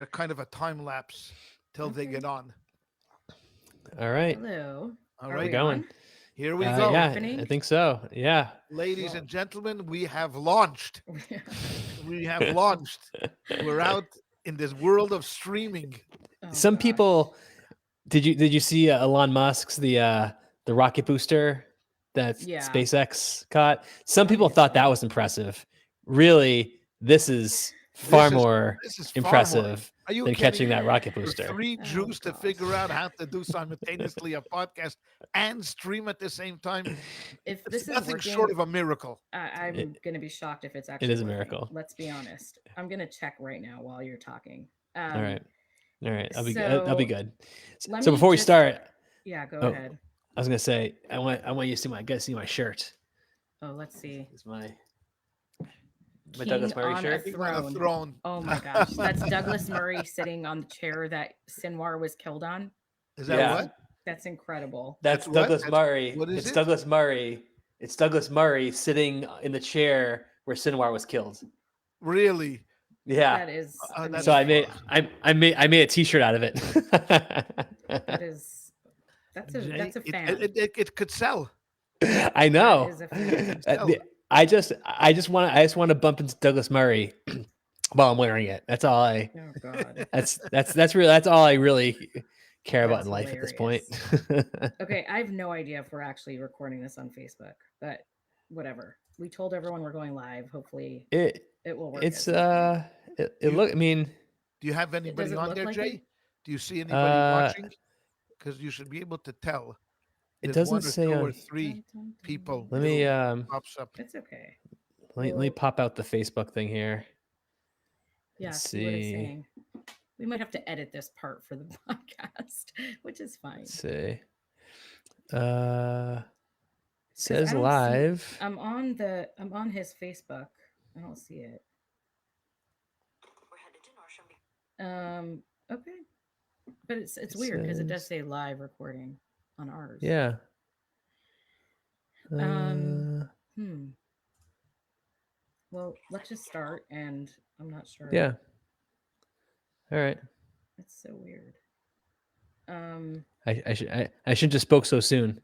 a kind of a time lapse till they Okay. get on. All right. Hello. All Are We're we right, going. on? here we Is it go. Yeah, I happening? think so. Yeah. Ladies Well, and gentlemen, we have launched. We have launched. We're out in this world of streaming. oh Some gosh. people did you see Elon Musk's the rocket booster that Yeah, SpaceX caught? Some people thought that obviously. was impressive. Really, this is far This is more this is far more. impressive Are you than kidding catching me? that rocket For booster. three Oh Jews to gosh. figure out how to do simultaneously a podcast and stream at the same time, If it's this is nothing short working, of a miracle. I'm It, gonna be shocked if it's it actually is a working. miracle. Let's be honest. I'm gonna check right now while you're talking. All Um, right. All right. I'll be so good. let So me before we just start, yeah, go oh, ahead. I was gonna say I want you to see my shirt. Oh, let's see. This is my King Douglas Murray on a shirt. Being on a throne. throne. Oh my gosh. That's Douglas Murray sitting on the chair that Sinwar was killed on. Is that Yeah, what? That's incredible. That's that's what? Douglas That's Murray. what is It's it? Douglas Murray. It's Douglas Murray sitting in the chair where Sinwar was killed. Really? Yeah. That is So That's amazing. I made a T-shirt out of it. That is Jay. that's a It, fan. it, it, it could sell. I That know. is a It fan. could sell. I just want to bump into Douglas Murray while I'm wearing it. That's all I. Oh God. That's all I really care about That's in life at this point. hilarious. Okay, I have no idea if we're actually recording this on Facebook, but whatever. We told everyone we're going live. Hopefully it it will work at it's some point. it You look. I mean, do you have Does anybody it on look there, like it? Jay? Do you see anybody uh, watching? Because you should be able to tell. it There's doesn't one or say two on. or three Dun, dun, people Let dun. me who pops up. It's okay. let me Well, pop out the Facebook thing here and yeah, see what it's see. saying. We might have to edit this part for the podcast, which is fine. Let's see. Uh, it Because I says don't see live. I'm on his Facebook. I don't see it. Okay. But it's It weird because it does says say live recording on ours. yeah. Um Uh, hmm. Well, let's just start and I'm not sure. yeah. All right. It's so weird. Um I shouldn't just spoke so soon.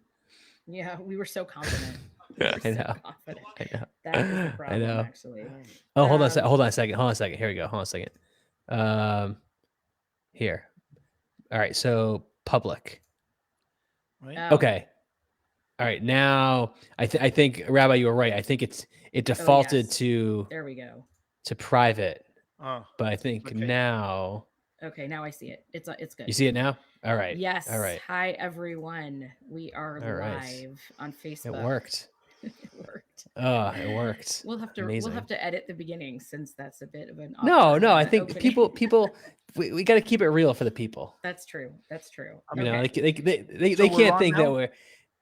yeah, we were so confident. We were I so know. confident. I That is the know. I problem know. actually. Oh, Um hold on a second. Hold on a second. Here we go. Hold on a second. Um, here. All right. So public. Right? oh, Okay. All right. Now I think Rabbi, you were right. I think it oh defaulted yes. There we go. to private, Oh, but I think okay. now Okay, now I see it. It's you good. see it now. All right. All Yes. right. Hi everyone. We are All right. live on It Facebook. worked. It worked. Oh, it worked. We'll have Amazing. to edit the beginning since that's a bit of an No, awkward no. I think opening. people we got to keep it real for the people. That's true. That's true. I'm You know, Okay. so they we're can't on think that now. we're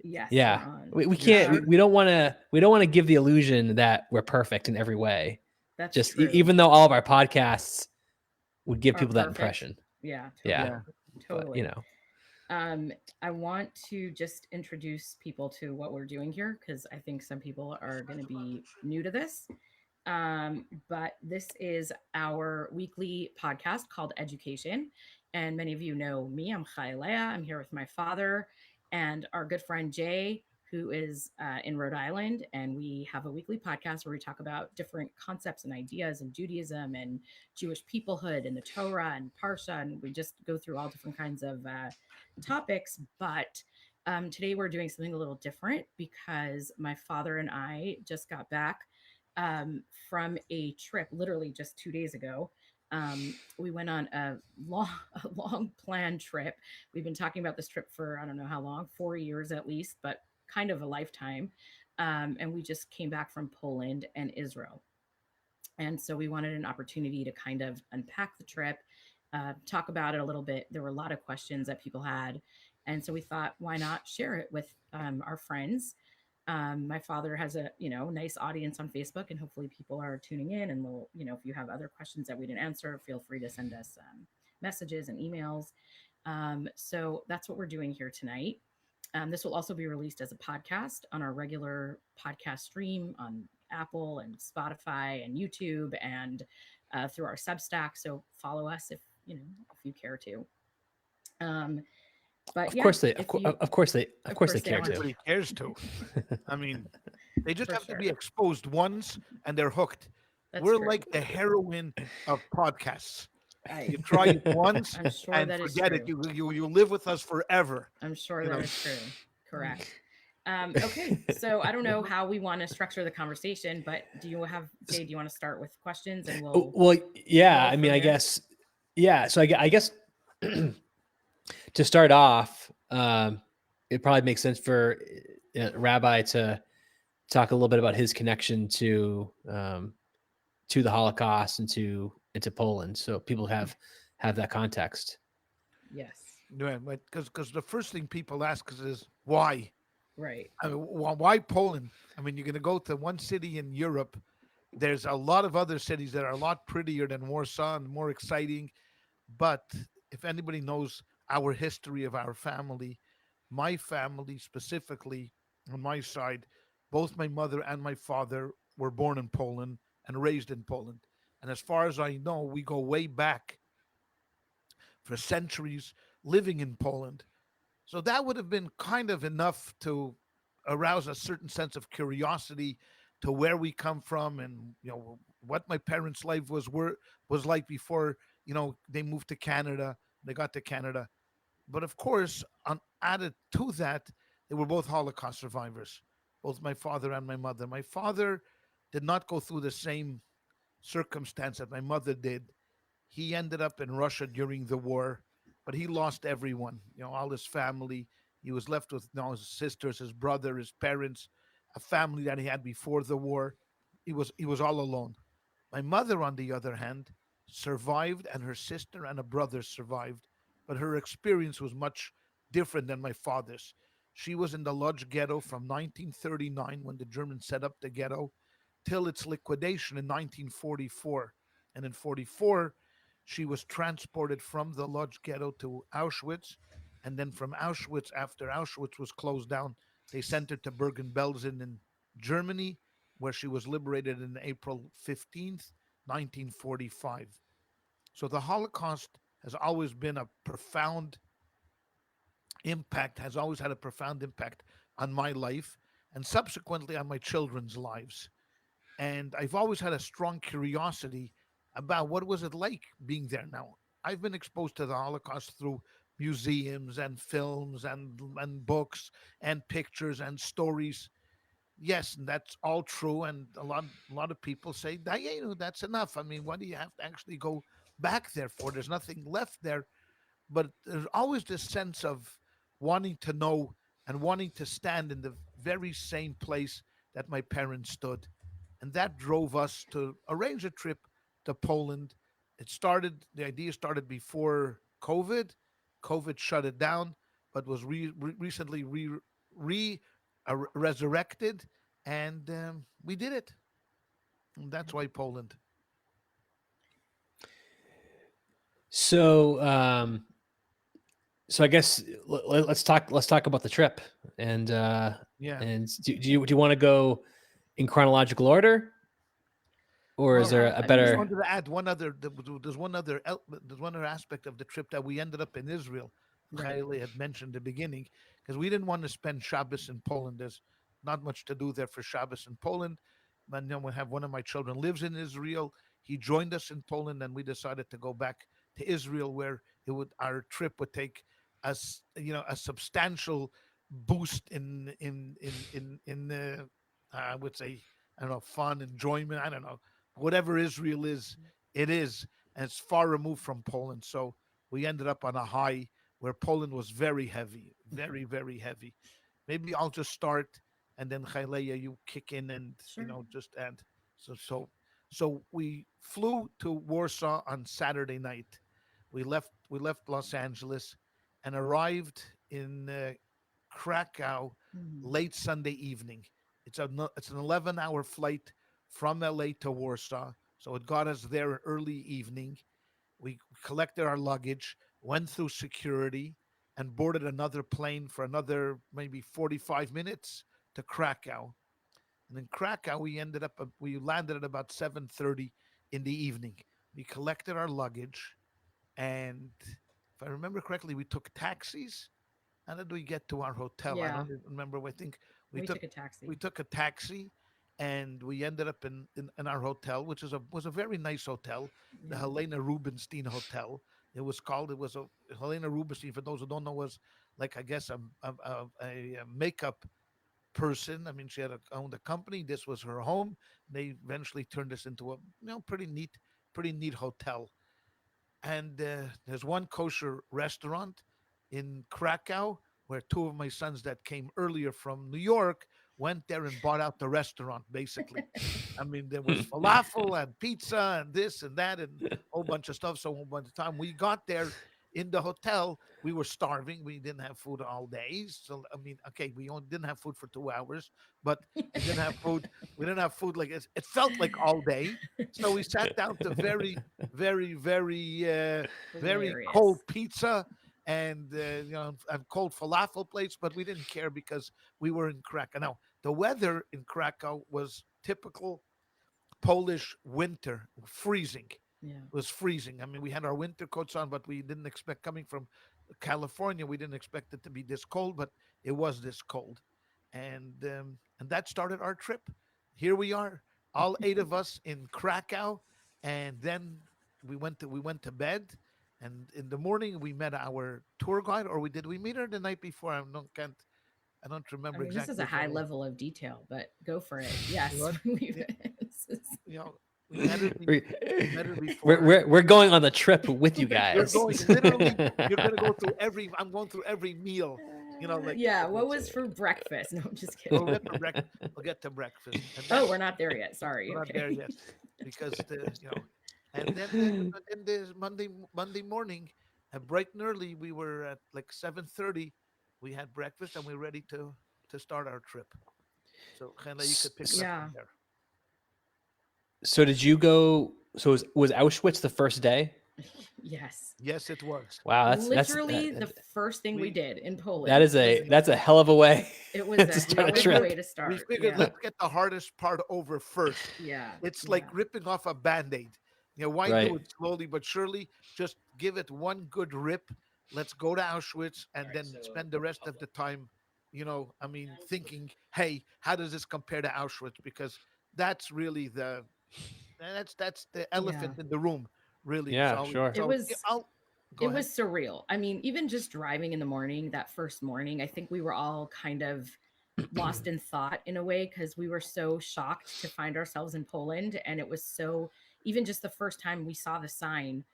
Yes, we're yeah. on. We You're can't sure? we don't want to give the illusion that we're perfect in every way. That's Just true. even though all of our podcasts would give Are people that perfect. impression. Yeah, Yeah, totally. Yeah. but you Totally. know, I want to just introduce people to what we're doing here because I think some people are going to be new to this. But this is our weekly podcast called Education. And many of you know me. I'm Chailea. I'm here with my father and our good friend Jay, who is in Rhode Island. And we have a weekly podcast where we talk about different concepts and ideas in Judaism and Jewish peoplehood and the Torah and Parsha. And we just go through all different kinds of topics. But today we're doing something a little different because my father and I just got back from a trip literally just 2 days ago. We went on long, a long planned trip. We've been talking about this trip for I don't know how long, 4 years at least, but kind of a lifetime. And we just came back from Poland and Israel. And so we wanted an opportunity to kind of unpack the trip, talk about it a little bit. There were a lot of questions that people had. And so we thought, why not share it with our friends? My father has a nice audience on Facebook, and hopefully people are tuning in. And we'll if you have other questions that we didn't answer, feel free to send us messages and emails. So that's what we're doing here tonight. This will also be released as a podcast on our regular podcast stream on Apple and Spotify and YouTube and through our Substack. So follow us if if you care to. Um, but Of yeah, course they, if you, of of course they course, they care want to. Everybody cares to. I mean, they just for have to sure. be exposed once and they're hooked. That's We're true. like the heroin of podcasts. I, You try it once I'm sure and that is forget it. true. You live with us forever. I'm sure You that know. is true. Correct. Okay, so I don't know how we want to structure the conversation, but do you want to start with questions and we'll Well, yeah. roll I mean, from I there? guess. Yeah. So I guess to start off, it probably makes sense for Rabbi to talk a little bit about his connection to the Holocaust and to Poland, so people have that context. Yes. Yeah, because the first thing people ask us is why. Right. I mean, why Poland? I mean, you're going to go to one city in Europe. There's a lot of other cities that are a lot prettier than Warsaw and more exciting. But if anybody knows our history of our family, my family specifically on my side, both my mother and my father were born in Poland and raised in Poland. And as far as I know, we go way back for centuries living in Poland. So that would have been kind of enough to arouse a certain sense of curiosity to where we come from and what my parents' life was like before they moved to Canada. They got to Canada, but of course, added to that, they were both Holocaust survivors, both my father and my mother. My father did not go through the same circumstance that my mother did. He ended up in Russia during the war, but he lost everyone, all his family. He was left with his sisters, his brother, his parents, a family that he had before the war. He was all alone. My mother, on the other hand, survived, and her sister and a brother survived, but her experience was much different than my father's. She was in the Lodz ghetto from 1939, when the Germans set up the ghetto, till its liquidation in 1944. And in 44, she was transported from the Lodz ghetto to Auschwitz. And then from Auschwitz, after Auschwitz was closed down, they sent her to Bergen-Belsen in Germany, where she was liberated in April 15th, 1945. So the Holocaust has always been a profound impact, has always had a profound impact on my life and subsequently on my children's lives. And I've always had a strong curiosity about what was it like being there. Now, I've been exposed to the Holocaust through museums and films and books and pictures and stories. Yes, and that's all true. And a lot of people say that, yeah, that's enough. I mean, what do you have to actually go back there for? There's nothing left there. But there's always this sense of wanting to know and wanting to stand in the very same place that my parents stood. And that drove us to arrange a trip to Poland. The idea started before COVID. COVID shut it down, but was recently resurrected. And we did it. And that's why Poland. So so I guess let's talk about the trip and Yeah. do you want to go in chronological order, or is Well, there Yeah, a I just mean, better? wanted to add one other. There's one other aspect of the trip that we ended up in Israel. right. Kaylee had mentioned at the beginning, because we didn't want to spend Shabbos in Poland. There's not much to do there for Shabbos in Poland. But then we have one of my children lives in Israel. He joined us in Poland, and we decided to go back to Israel, where our trip would take us, a substantial boost in I would say, I don't know, fun, enjoyment. I don't know, whatever Israel is, it is, and it's far removed from Poland. So we ended up on a high where Poland was very heavy, very, very heavy. Maybe I'll just start, and then Chayleya, you kick in and Sure. just add. So we flew to Warsaw on Saturday night. We left Los Angeles and arrived in Krakow Mhm. late Sunday evening. It's an 11-hour flight from LA to Warsaw. So it got us there early evening. We collected our luggage, went through security, and boarded another plane for another maybe 45 minutes to Krakow. And in Krakow, we landed at about 7:30 in the evening. We collected our luggage, And if I remember correctly, we took taxis. How did we get to our hotel? I Yeah, don't even remember. I think we we took took a taxi. we took a taxi, and we ended up in our hotel, which was a very nice hotel, the Yeah. Helena Rubinstein Hotel. It was called. It was a Helena Rubinstein. For those who don't know, was like, I guess, a makeup person. I mean, she had owned a company. This was her home. They eventually turned this into a pretty neat hotel. And there's one kosher restaurant in Krakow where two of my sons that came earlier from New York went there and bought out the restaurant, basically. I mean, there was falafel and pizza and this and that and a whole bunch of stuff. So by the time we got there in the hotel, we were starving. We didn't have food all day. So I mean, okay, we only didn't have food for 2 hours, but we didn't have food. We didn't have food like it felt like all day. So we sat down to very cold Hilarious. pizza and and cold falafel plates, but we didn't care because we were in Krakow. Now the weather in Krakow was typical Polish winter, freezing. Yeah. It was freezing. I mean, we had our winter coats on, but we didn't expect, coming from California, we didn't expect it to be this cold, but it was this cold, and that started our trip. Here we are, all eight of us in Krakow, and then we went to bed, and in the morning we met our tour guide, or we meet her the night before? I don't I remember mean, this is exactly a which one high it was. level of detail, but go for it. You Yes, know, we've. yeah, you know, we met her. we, We met her we're, before. we're, we're going on the trip with you You're guys. going literally. You're gonna go through every. I'm going through every meal. Like Yeah, what was for breakfast? No, I'm just we'll kidding. get to breakfast. We'll get to breakfast, and Oh, then we're not there yet. we're Sorry. not there Okay. yet because and then this Monday morning, bright and early, we were at like 7:30. We had breakfast and we're ready to start our trip. So, Hannah, you could pick it up Yeah. from there. So did you go? So was Auschwitz the first day? Yes. Yes, it was. Wow, Literally the first thing we We did in that Poland is was a that's a hell of a way it was to a we start a hell of a trip. way figured to we start. figured Yeah. let's get the hardest part over first. Yeah. It's like Yeah. ripping off a band-aid. Why do Right. it slowly but surely? Just give it one good rip. Let's go to Auschwitz and then spend the rest of the time, I mean, thinking, hey, how does this compare to Auschwitz? Because that's really that's the Yeah. elephant in the room, really. Yeah, So sure. It so yeah, was I'll go it was ahead. surreal. I mean, even just driving in the morning, that first morning, I think we were all kind of lost in thought in a way because we were so shocked to find ourselves in Poland. And it was so, even just the first time we saw the sign,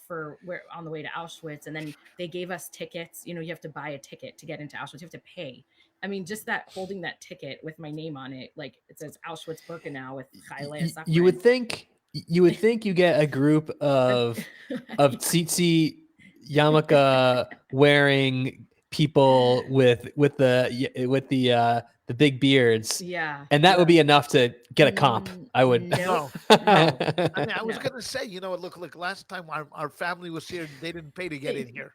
for where on the way to Auschwitz, and then they gave us tickets. You have to buy a ticket to get into Auschwitz, you have to pay. I mean, just that holding that ticket with my name on it, like it says Auschwitz Birkenau with Chaile You Safran. would think you get a group of tsitsi yarmulke wearing people with the big beards, Yeah. and that would be enough to get a comp. I would. Nope. No, no. No. I mean, I was No. gonna say, look, last time our family was here, they didn't pay to get in here.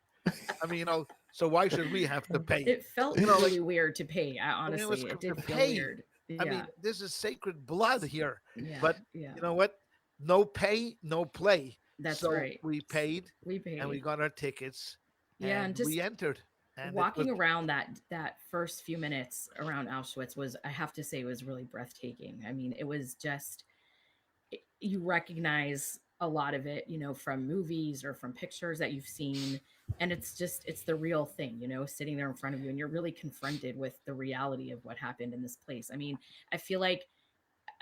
I mean, so why should we have to pay? It felt Like, really weird to pay. I mean, it was Honestly, it to did feel pay. weird. I Yeah. mean, this is sacred blood here. Yeah. But Yeah. you know what? No pay, no play. That's So right. we paid We and we paid. got our tickets Yeah, and and just we entered. And it was walking around that first few minutes around Auschwitz was, I have to say, was really breathtaking. I mean, it was just you recognize a lot of it, from movies or from pictures that you've seen, and it's the real thing, sitting there in front of you, and you're really confronted with the reality of what happened in this place. I mean, I feel like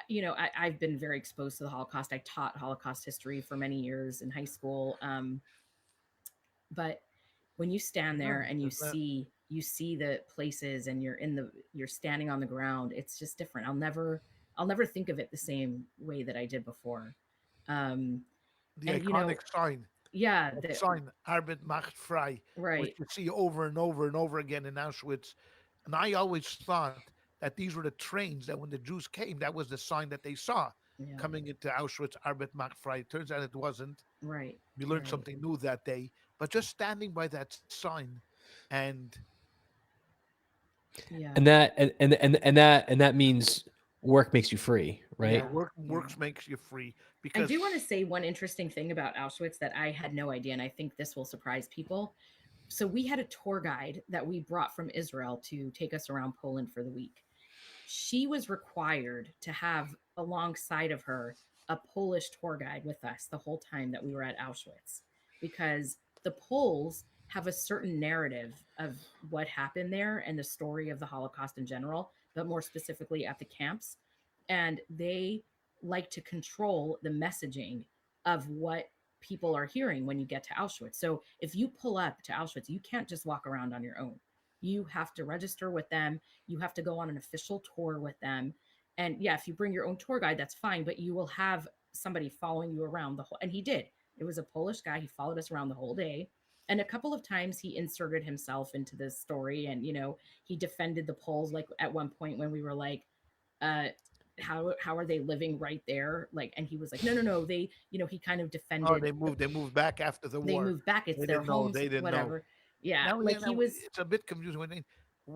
I've been very exposed to the Holocaust. I taught Holocaust history for many years in high school, but when you stand there no, and you there's not- see the places, and you're standing on the ground, it's just different. I'll never think of it the same way that I did before. um the and iconic sign. yeah, That sign, Arbeit macht frei, which right. you see over and over and over again in Auschwitz. And I always thought that these were the trains that when the Jews came, that was the sign that they saw Yeah, coming into Auschwitz, Arbeit macht frei. Turns out it wasn't. right, We learned right. something new that day. But just standing by that sign and Yeah, and that means work makes you free, yeah, right? yeah, work yeah, works makes you free I because do want to say one interesting thing about Auschwitz that I had no idea, and I think this will surprise people. So we had a tour guide that we brought from Israel to take us around Poland for the week. She was required to have alongside of her a Polish tour guide with us the whole time that we were at Auschwitz, because the Poles have a certain narrative of what happened there and the story of the Holocaust in general, but more specifically at the camps. And they like to control the messaging of what people are hearing when you get to Auschwitz. So if you pull up to Auschwitz, you can't just walk around on your own. You have to register with them. You have to go on an official tour with them. And yeah, if you bring your own tour guide, that's fine, but you will have somebody following you around the whole. And he did. It was a Polish guy. He followed us around the whole day. And a couple of times he inserted himself into this story, and he defended the Poles, like at one point when we were like, uh how are they living right there, like, and he was like, no, no, no, they, he kind of oh, defended they moved back after the they war. moved back, it's They their didn't know. homes, They didn't know. whatever. Yeah, Now, like he was. it's a bit confusing.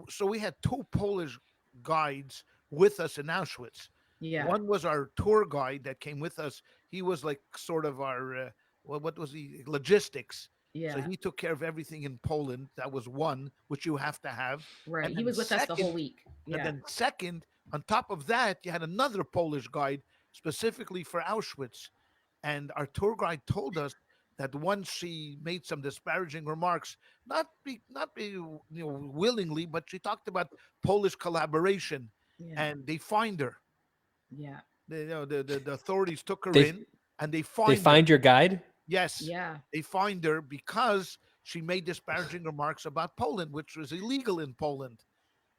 So we had two Polish guides with us in Auschwitz. Yeah, One was our tour guide that came with us. He was like sort of our what was he, logistics. So yeah, he took care of everything in Poland. That was one which you have to have, right, and he then was with us the whole week. and Yeah, then second, on top of that, you had another Polish guide specifically for Auschwitz. And our tour guide told us that once she made some disparaging remarks, not be willingly, but she talked about Polish collaboration, yeah, and they fined her. yeah, The authorities took her They in and they they fined her. find your guide. Yes, yeah, they fined her because she made disparaging remarks about Poland, which was illegal in Poland.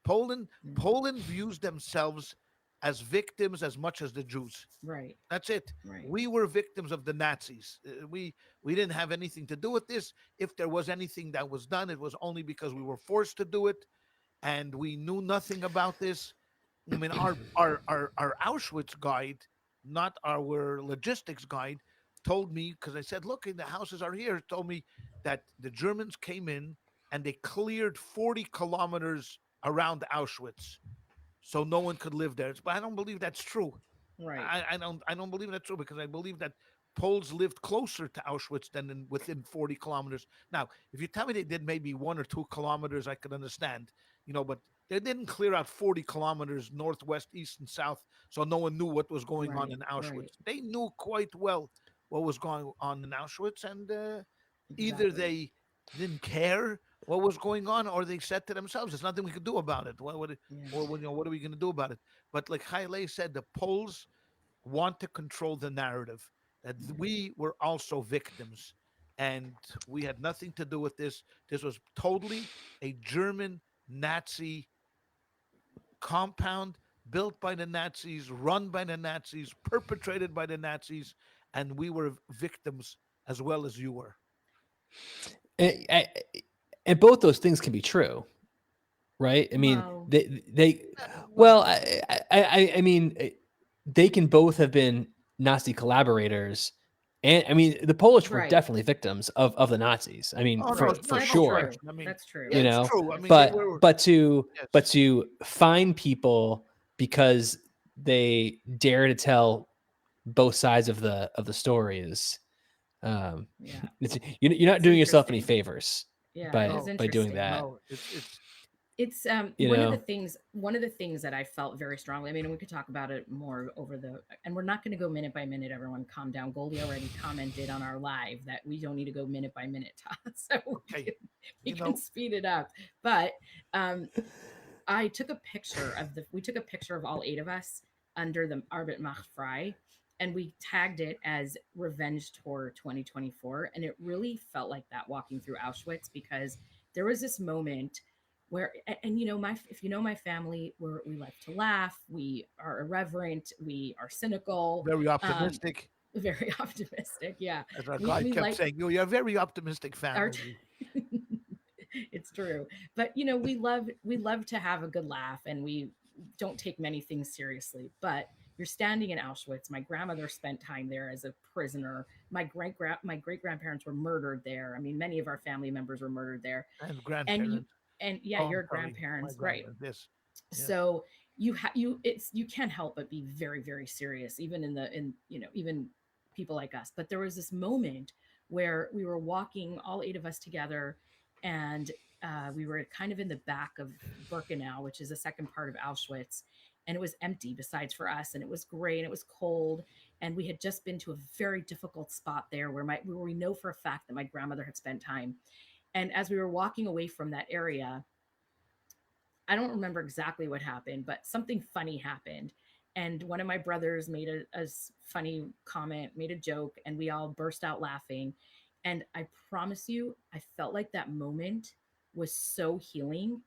Poland mm, Poland views themselves as victims as much as the Jews. right, That's it. right, We were victims of the Nazis. We didn't have anything to do with this. If there was anything that was done, it was only because we were forced to do it, and we knew nothing about this. I mean, our Auschwitz guide, not our logistics guide, told me, because I said, "Look, the houses are here." Told me that the Germans came in and they cleared 40 kilometers around Auschwitz, so no one could live there. But I don't believe that's true. right, I don't believe that's true, because I believe that Poles lived closer to Auschwitz than within 40 kilometers. Now, if you tell me they did maybe 1 or 2 kilometers, I could understand, but they didn't clear out 40 kilometers northwest, east, and south, so no one knew what was going on right, in Auschwitz. right, They knew quite well what was going on in Auschwitz, and either exactly, they didn't care what was going on, or they said to themselves, "There's nothing we could do about it. yeah, Or what are we going to do about it?" But like Haile said, the Poles want to control the narrative that yeah, we were also victims, and we had nothing to do with this. This was totally a German Nazi compound, built by the Nazis, run by the Nazis, perpetrated by the Nazis, and we were victims as well as you were. And, and both those things can be true, right? I mean, well, they Well, well, I mean, they can both have been Nazi collaborators, and I mean, the Polish were right, definitely victims of the Nazis. I mean, oh no, for right, no, for no that's sure, true, question. I mean, that's true, yeah, you it's know. true. I that's mean, they true, But were, but to but yes. to find people because they dare to tell both sides of the story is yeah, you're not it's doing yourself any interesting, favors yeah, it is No, by doing interesting. that. no, it's It's You know, one of the things that I felt very strongly. I mean, we could talk about it more over the, and we're not going to go minute by minute. Everyone, calm down. Goldie already commented on our live that we don't need to go minute by minute, Todd. So we okay. can, we You can know, speed it up. But um, I took a picture of the. We took a picture of all eight of us under the Arbeit macht frei, and we tagged it as Revenge Tour 2024. And it really felt like that walking through Auschwitz, because there was this moment where, and my, if you know my family, we like to laugh, we are irreverent, we are cynical, very um, optimistic. very optimistic. Yeah, As our we guide we kept like saying, you're a very optimistic our. family. It's true, but we love to have a good laugh, and we don't take many things seriously. But you're standing in Auschwitz. My grandmother spent time there as a prisoner. My great grandparents were murdered there. I mean, many of our family members were murdered there. And And you, grandparents. and yeah, Oh, I'm your sorry, my grandparents, right? grandparents. Yes, yes. So you can't help but be very, very serious, even in the, in even people like us. But there was this moment where we were walking, all eight of us together, and we were kind of in the back of Birkenau, which is the second part of Auschwitz, and it was empty besides for us, and it was gray and it was cold, and we had just been to a very difficult spot there where we know for a fact that my grandmother had spent time. And as we were walking away from that area, I don't remember exactly what happened, but something funny happened. And one of my brothers made a funny comment, made a joke, and we all burst out laughing. And I promise you, I felt like that moment was so healing.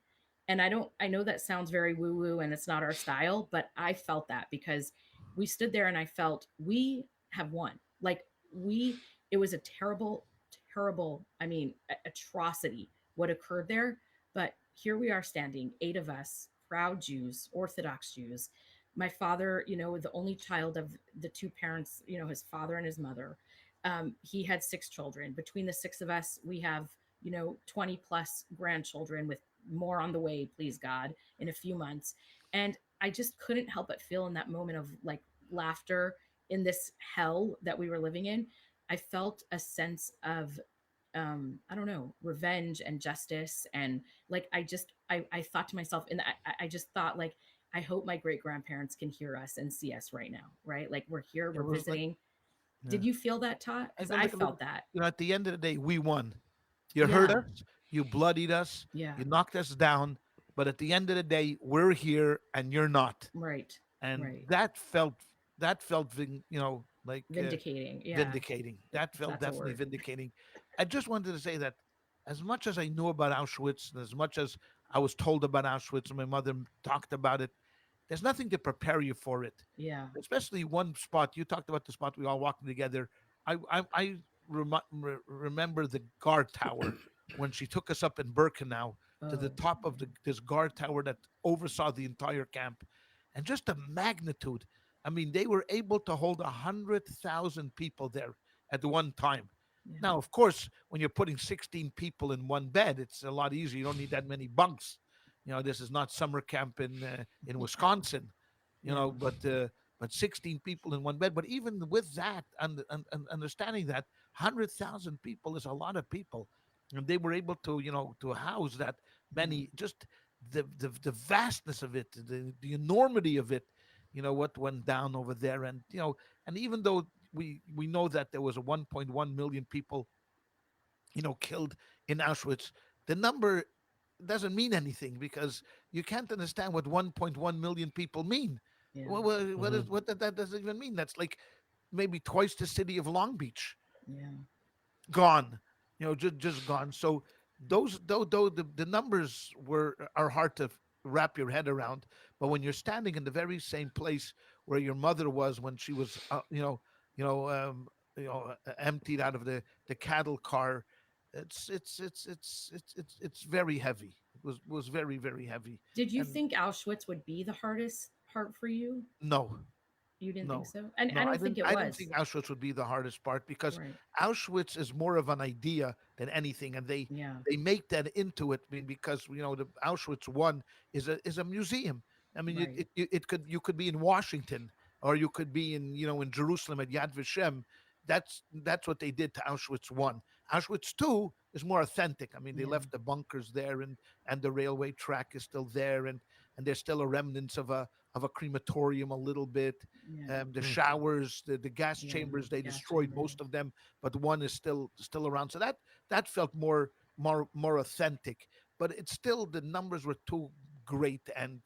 And I know that sounds very woo woo and it's not our style, but I felt that because we stood there and I felt we have won. Like it was a terrible, terrible, I mean, atrocity what occurred there. But here we are standing, eight of us, proud Jews, Orthodox Jews. My father, the only child of the two parents, his father and his mother. He had six children. Between the six of us, we have, 20 plus grandchildren with more on the way, please God, in a few months. And I just couldn't help but feel in that moment of like laughter in this hell that we were living in. I felt a sense of I don't know, revenge and justice. And like I thought to myself, and I just thought like, I hope my great grandparents can hear us and see us right now, right? Like we're here, It we're was like, visiting. yeah. Did you feel that, Todd? I Because felt I like a little, felt that. at the end of the day, we won. You hurt Yeah, us, you bloodied us, yeah, you knocked us down, but at the end of the day, we're here and you're not. right, And right. like Vindicating. Yeah, vindicating. That felt that's a definitely word. vindicating. I just wanted to say that as much as I knew about Auschwitz and as much as I was told about Auschwitz and my mother talked about it, there's nothing to prepare you for it. Yeah. Especially one spot you talked about, the spot we all walking together. I remember the guard tower when she took us up in Birkenau to the Oh, top of yeah. this guard tower that oversaw the entire camp, and just the magnitude. I mean, they were able to hold 100,000 people there at one time. Yeah. Now, of course, when you're putting 16 people in one bed, it's a lot easier. You don't need that many bunks. This is not summer camp in Yeah. Wisconsin. No. But 16 people in one bed. But even with that, and understanding that 100,000 people is a lot of people, and they were able to to house that Yeah. many. Just the vastness of it, the enormity of it. What went down over there, and and even though we know that there was a 1.1 million people killed in Auschwitz, the number doesn't mean anything because you can't understand what 1.1 million people mean. Yeah. What does it even mean? That's like maybe twice the city of Long Beach Yeah. gone, just gone. So though the numbers are hard to wrap your head around, but when you're standing in the very same place where your mother was when she was, you know, um, emptied out of the cattle car, it's very heavy. It was very very heavy, Did you and think Auschwitz would be the hardest part for you? no, You didn't think no, so? And I no, I don't think didn't. it I didn't was. think Auschwitz would be the hardest part because Right. Auschwitz is more of an idea than anything, and they Yeah. they make that into it because the Auschwitz one is a museum. I mean, Right. it could you could be in Washington or you could be in Jerusalem at Yad Vashem. That's what they did to Auschwitz one. Auschwitz two is more authentic. I mean, they Yeah. left the bunkers there, and the railway track is still there, and there's still a remnants of a crematorium a little bit. Yeah. The Mm. showers, the gas Yeah. chambers, they Gas destroyed chamber. most of them, but one is still around. So that felt more authentic. But it's still the numbers were too great, and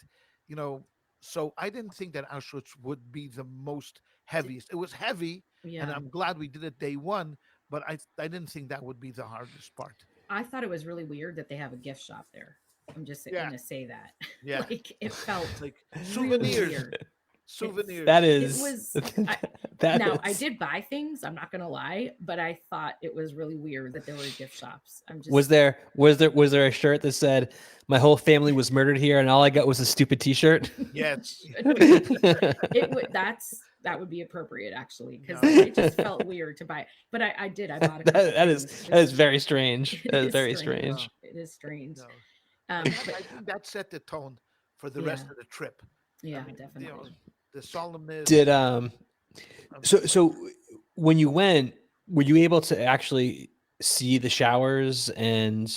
you know, so I didn't think that Auschwitz would be the most D- heaviest. It was heavy, and Yeah. I'm glad we did it day one. But I didn't think that would be the hardest part. I thought it was really weird that they have a gift shop there. I'm just Yeah, going to say that. yeah. Like it felt It's like really souvenirs, weird. It's That souvenirs. it is was I that now I is. did buy things, I'm not going to lie, but I thought it was really weird that there were gift shops. I'm Was just there was there a shirt that said my whole family was murdered here and all I got was a stupid T-shirt? Yes. should be. It would that would be appropriate actually because No. it just felt weird to buy. But I did. I bought a couple That is things that just is to very be. strange. It That is is very strange. No. strange. It is strange. No. But that But I think that set the tone for the yeah, rest of the trip. I yeah, mean, definitely. the solemnness. Did I'm so just like, so when you went, were you able to actually see the showers and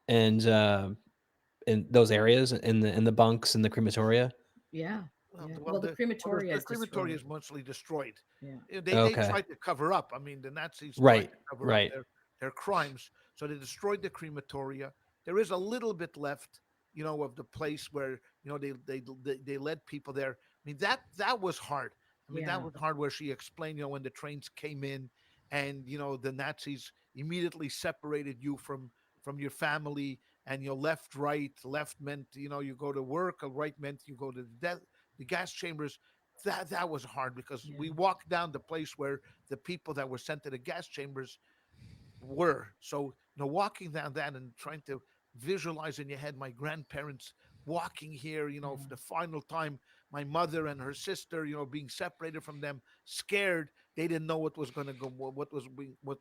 in those areas in the bunks and the crematoria? Yeah. Well, Yeah. the, well, Well, the the, well, crematoria the is crematory destroyed. is mostly destroyed. Yeah. They Okay. tried to cover up. I mean, the Nazis tried Right. to cover up Right. their crimes, so they destroyed the crematoria. There is a little bit left, of the place where they led people there. I mean, that was hard. I mean, that Yeah. was hard where she explained, when the trains came in, and the Nazis immediately separated you from your family, and left, right. Left meant you go to work, or right meant you go to the gas chambers. That was hard because Yeah. we walked down the place where the people that were sent to the gas chambers were. So, walking down that and trying to visualize in your head my grandparents walking here, Yeah. for the final time, my mother and her sister, being separated from them, scared. They didn't know what was going to go, what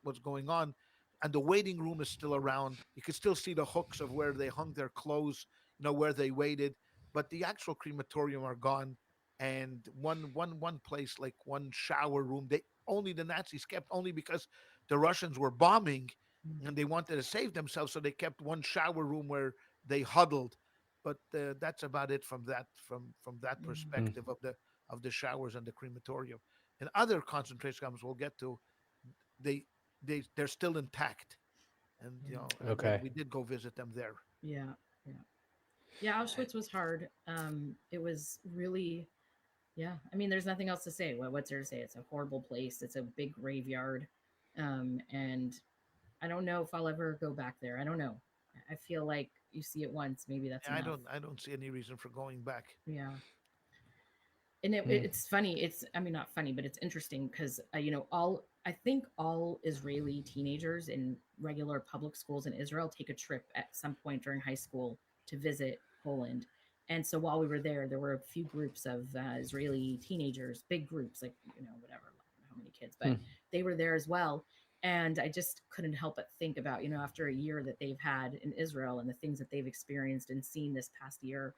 was going on. And the waiting room is still around. You could still see the hooks of where they hung their clothes, where they waited. But the actual crematorium are gone. And one place, like one shower room, they only the Nazis kept, only because the Russians were bombing Mm. and they wanted to save themselves, so they kept one shower room where they huddled. But that's about it from that Yeah. Mm. perspective of the showers and the crematorium. And other concentration camps we'll get to, they they're still intact, and Yeah. Okay. we did go visit them there. Yeah. Yeah. Yeah. Auschwitz was hard. It was really, yeah. I mean, there's nothing else to say. What's there to say? It's a horrible place. It's a big graveyard. And I don't know if I'll ever go back there. I don't know. I feel like you see it once, maybe that's And I enough. don't I don't see any reason for going back. Yeah. And Mm. it's funny. It's, I mean, not funny, but it's interesting because all, I think all Israeli teenagers in regular public schools in Israel take a trip at some point during high school to visit Poland. And so while we were there were a few groups of Israeli teenagers, big groups, like whatever, I don't know how many kids, but Mm. they were there as well. And I just couldn't help but think about, after a year that they've had in Israel and the things that they've experienced and seen this past year,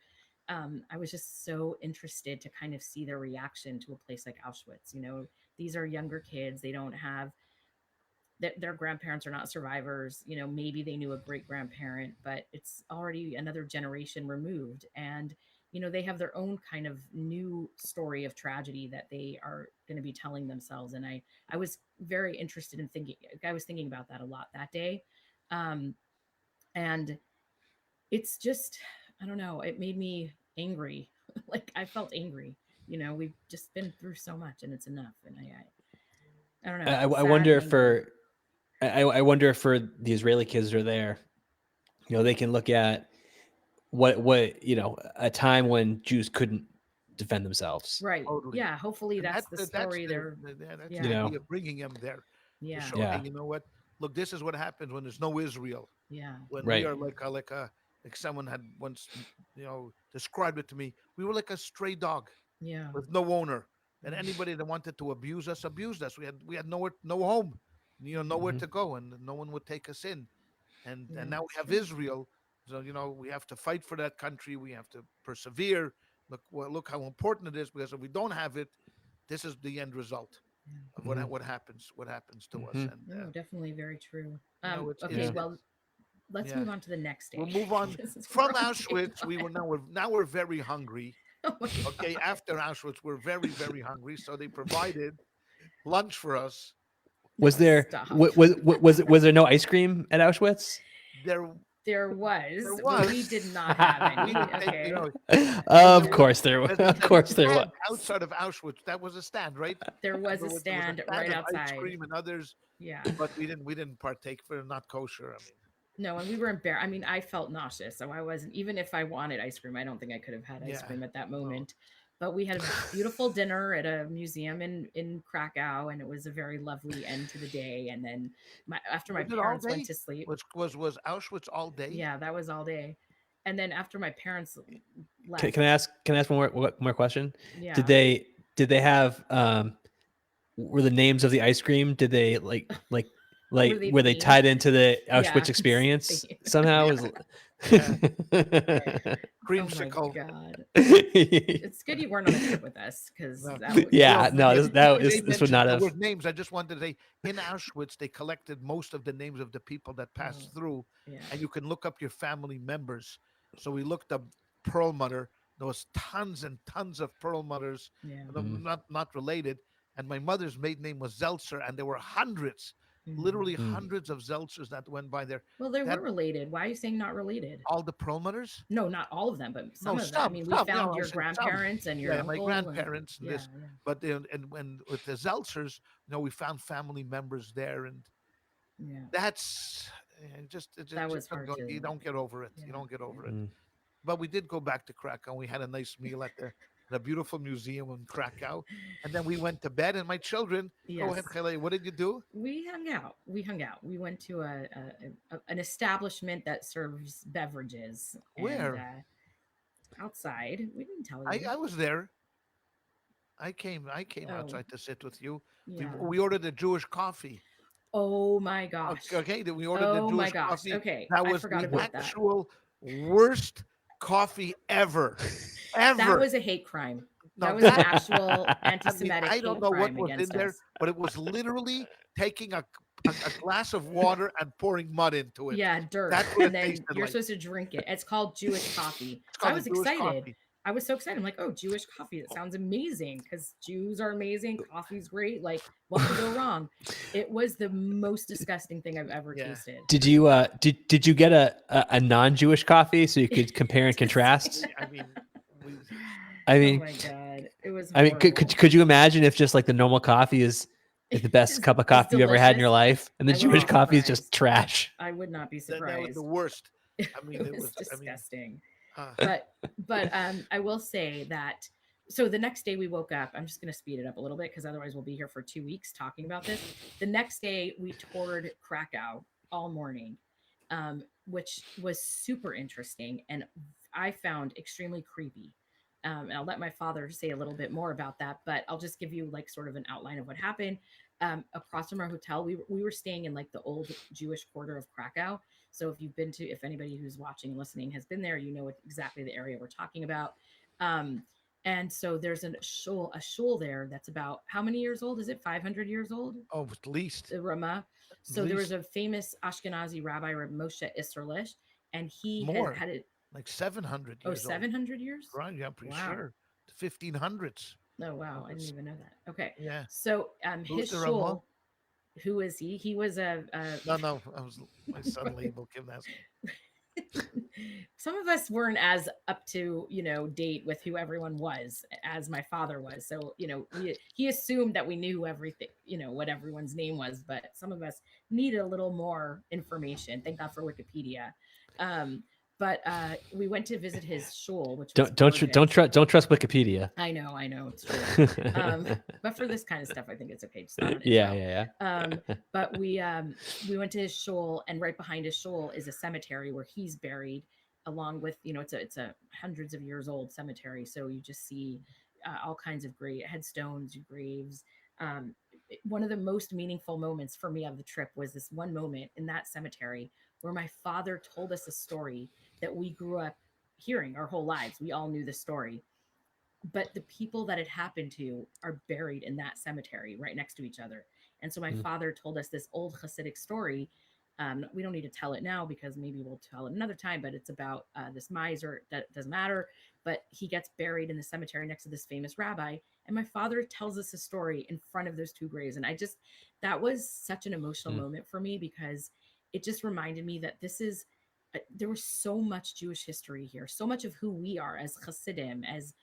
I was just so interested to kind of see their reaction to a place like Auschwitz. These are younger kids. They don't have their grandparents are not survivors. Maybe they knew a great grandparent, but it's already another generation removed. And, they have their own kind of new story of tragedy that they are going to be telling themselves. And I was very interested in thinking, I was thinking about that a lot that day. Um, and it's just, I don't know, it made me angry. Like I felt angry. We've just been through so much and it's enough. And I don't know, I sad wonder and if angry. I wonder if for the Israeli kids that are there, they can look at what a time when Jews couldn't defend themselves. Right. Totally. Yeah. Hopefully And that's the that's story there. that's You the Yeah. know, idea of bringing them there, to Yeah. show, hey, yeah, you know what? Look, this is what happens when there's no Israel. Yeah. When we right. are like someone had once described it to me. We were like a stray dog Yeah. with no owner, and Yeah. anybody that wanted to abuse us abused us. We had nowhere, no home, nowhere Hmm. to go, and no one would take us in. And Yeah. now we It's have true. Israel, so we have to fight for that country. We have to persevere. Look how important it is, because if we don't have it, this is the end result Yeah. of Hmm. what happens to us. Hmm. And No, definitely very true. it's Okay. Yeah. Well, let's yeah. move on to the next We'll day. move on This is from where I'm getting Auschwitz. on. Now we're very hungry. Oh my Okay, God. after Auschwitz, we're very, very hungry. So they provided lunch for us. Was No, there stop. was there no ice cream at Auschwitz? There, There there was, but we was. did not have We any. didn't take, Okay. well, Of there was. course there was. Of There's a course there was. stand outside of Auschwitz. That was a stand, right? There was a There was a stand stand right of ice outside. cream and others, Yeah. but we didn't partake. For not kosher. I mean, No, and we were embarrassed. I mean, I felt nauseous, so I wasn't. Even if I wanted ice cream, I don't think I could have had ice yeah, cream at that no. moment. But we had a beautiful dinner at a museum in Krakow, and it was a very lovely end to the day. And then after my Was it all parents went day? to sleep, Was Auschwitz all day? yeah, that was all day. And then after my parents Can, left, can I ask? Can I ask one more question? Did yeah, they have were the names of the ice cream? Did they like like Were they where they themed? tied into the Yeah. Auschwitz experience Same. somehow Yeah, was. yeah. Oh my Creamsicle. God. It's good you weren't on the trip with us because No, that would well, Yeah, no, no, yeah, this they this would mentioned not the have. word names. I just wanted to say in Auschwitz, they collected most of the names of the people that oh passed through, yeah. and you can look up your family members. So we looked up Perlmutter. There was tons and tons of Perlmutters, Yeah. Mm, not related. And my mother's maiden name was Zeltzer, and there were hundreds, literally Mhm. mm. hundreds of Zeltzers that went by there. Well, they That were related. Why are you saying not related? all the Perlmutters? No, not all of them, but No, some of them. I mean, we some. Yeah, found I your said some. grandparents and your Yeah, my uncle, and grandparents and yeah, this, yeah, but and when with the Zeltzers, we found family members there, and yeah. that's That just was don't hard go. You to, don't get over it. yeah, You don't get yeah. over it. Mm. But we did go back to Krakow. We had a nice meal at the beautiful museum in Krakow, and then we went to bed. And my children, go ahead, Yes. Kayla. What did you do? We hung out. We hung out. We went to an establishment that serves beverages and Where? outside. We didn't tell I you. was there. I came Oh, outside to sit with you. yeah. We ordered a Jewish coffee. Oh my gosh. Okay, then we ordered the Oh my Jewish gosh. coffee. Okay. That I was forgot the about that. actual worst coffee ever, That ever. was a hate crime. Now That was an that actual I mean, anti-Semitic I don't hate know what crime was in against there, us. but it was literally taking a glass of water and pouring mud into it. Yeah, dirt. That's what And it then tasted you're like. supposed to drink it. It's called Jewish coffee. It's So I called a was Jewish excited. coffee. I was so excited. I'm like, oh, Jewish coffee. That sounds amazing because Jews are amazing. Coffee's great. Like, what could go wrong? It was the most disgusting thing I've ever Yeah. tasted. Did you did you get a non-Jewish coffee so you could compare and To see contrast? I mean, we I Oh mean, my god, it was I mean, horrible. could you imagine if just like the normal coffee is the best cup of It's coffee you've ever had in your delicious. life, and the I wouldn't Jewish be oh coffee is surprised. just trash? I would not be that was the surprised. worst. I mean, It it was was. I mean, disgusting. uh, But I will say that so the next day we woke up. I'm just going to speed it up a little bit because otherwise we'll be here for 2 weeks talking about this. The next day we toured Krakow all morning, which was super interesting and I found extremely creepy. And I'll let my father say a little bit more about that, but I'll just give you like sort of an outline of what happened. Across from our hotel, we were staying in like the old Jewish quarter of Krakow. So if anybody who's watching and listening has been there, you know exactly the area we're talking about. Um, and so there's a shul there that's about how many years old? Is it 500 years old? oh, The Ramah. at So there was least a famous Ashkenazi rabbi, Reb Moshe Isserlich, and he more, had it. like 700 Oh, years old. 700 years? Right? Yeah, I'm pretty Wow. sure. The 1500s. Oh, wow. I didn't It's- even know that. Okay. Yeah. So Who's his the Ramon? shul, who is he? He was a No, no. I was my son labeled Kim Nass. some of us weren't as up to date with who everyone was as my father was, so he assumed that we knew everything, what everyone's name was, but some of us needed a little more information. Thank god for Wikipedia. But we went to visit his shul, which was gorgeous. Don't trust Wikipedia. I know it's true. But for this kind of stuff I think it's okay, just not an Yeah, intro. yeah, But we went to his shul, and right behind his shul is a cemetery where he's buried, along with it's a hundreds of years old cemetery. So you just see all kinds of great headstones, graves. One of the most meaningful moments for me of the trip was this one moment in that cemetery where my father told us a story that we grew up hearing our whole lives. We all knew the story, but the people that it happened to are buried in that cemetery right next to each other. And so my Mm. father told us this old Hasidic story. We don't need to tell it now because maybe we'll tell it another time, but it's about this miser that doesn't matter. But he gets buried in the cemetery next to this famous rabbi. And my father tells us a story in front of those two graves. And that was such an emotional Mm. moment for me because it just reminded me that there was so much Jewish history here, so much of who we are as Hasidim, as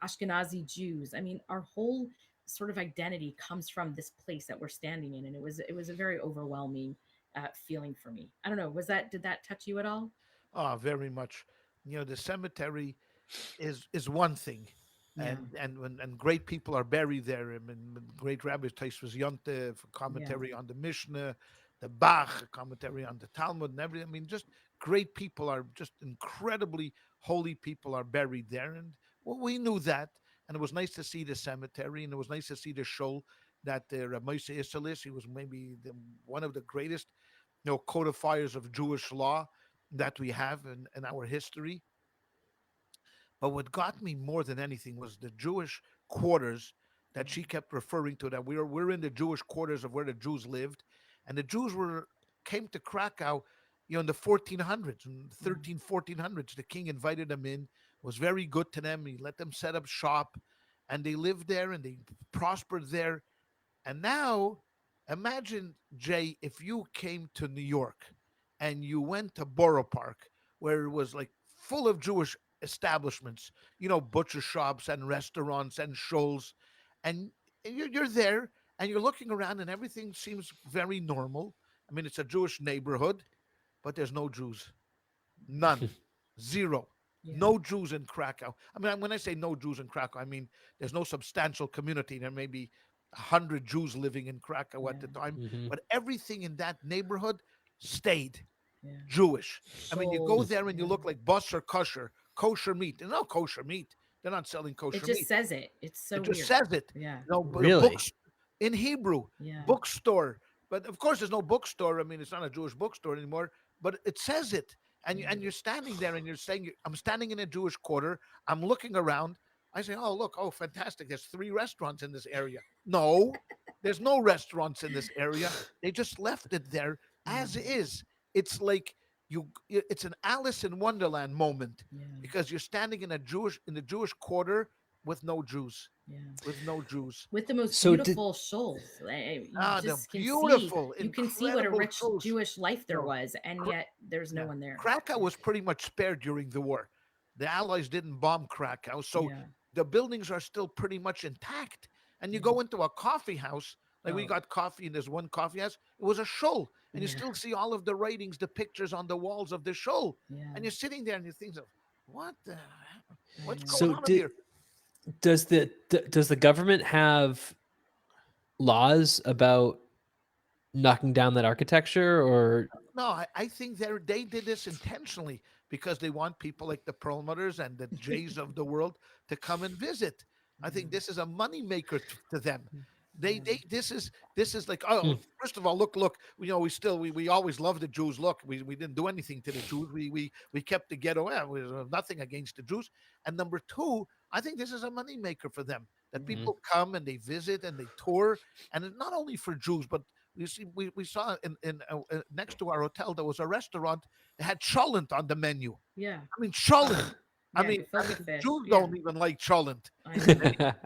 Ashkenazi Jews. I mean, our whole sort of identity comes from this place that we're standing in, and it was a very overwhelming feeling for me. I don't know. Did that touch you at all? Oh, very much. The cemetery is one thing, Yeah, and great people are buried there. I mean, great rabbis, Taisvus Yontif, yeah, commentary on the Mishnah, the Bach, commentary on the Talmud, and everything. I mean, just great people are just incredibly holy people are buried there, and well, we knew that, and it was nice to see the cemetery, and it was nice to see the shul. that Moise Isilis, he was maybe one of the greatest, codifiers of Jewish law that we have in our history. But what got me more than anything was the Jewish quarters that she kept referring to. That we're in the Jewish quarters of where the Jews lived, and the Jews were came to Krakow, in the 1400s and Yeah. 13 1400s. The king invited them in, was very good to them. He let them set up shop, and they lived there and they prospered there. And now, imagine, Jay, if you came to New York and you went to Borough Park, where it was like full of Jewish establishments, butcher shops and restaurants and shows, and you're there and you're looking around and everything seems very normal. I mean, it's a Jewish neighborhood, but there's no Jews. None. Zero. Yeah. No Jews in Krakow. I mean, when I say no Jews in Krakow, I mean there's no substantial community. There may be 100 Jews living in Krakow at the Yeah. time, Mhm. but everything in that neighborhood stayed Yeah. Jewish. I mean, you go Shoals. there and you Yeah. look like bus or kosher meat. There's no kosher meat. They're not selling It kosher just meat. says it. It's so It just weird. says it. Yeah. Really? Books in Hebrew, Yeah. bookstore. But of course, there's no bookstore. I mean, it's not a Jewish bookstore anymore. But it says it, and Yeah. you're standing there and you're saying, "I'm standing in a Jewish quarter. I'm looking around. I say, oh look, oh fantastic. There's 3 restaurants in this area. No, there's no restaurants in this area. They just left it there as Yeah. is. It's like it's an Alice in Wonderland moment Yeah. because you're standing in the Jewish quarter with no Jews, Yeah. with no Jews. With the most So did beautiful shoals. You Ah, the just can see, beautiful, you can see what a incredible rich shows. Jewish life there No, was, and Kra- yet there's no yeah. one there. Krakow was pretty much spared during the war. The Allies didn't bomb Krakow, so Yeah. the buildings are still pretty much intact. And you Yeah. go into a coffee house, like we Oh. got coffee in this one coffee house. It was a show, and you Yeah. still see all of the writings, the pictures on the walls of the show. Yeah. And you're sitting there and you think, what the, I what's know. going so on up here? does the government have laws about knocking down that architecture, or No, I think they did this intentionally because they want people like the Perlmutters and the Jays of the world to come and visit. I think Yeah. this is a money maker to them. Yeah. They this is like, Hmm. oh, first of all, look, we always loved the Jews. Look, we didn't do anything to the Jews. We kept the ghetto. Yeah, we nothing against the Jews. And number two, I think this is a money maker for them that Yeah. Mhm. people come and they visit and they tour, and it's not only for Jews, but you see, we saw next to our hotel there was a restaurant that had cholent on the menu. Yeah. I mean, cholent. I Yeah. mean, Gefilte fish. Jews Yeah. don't even like cholent. I know.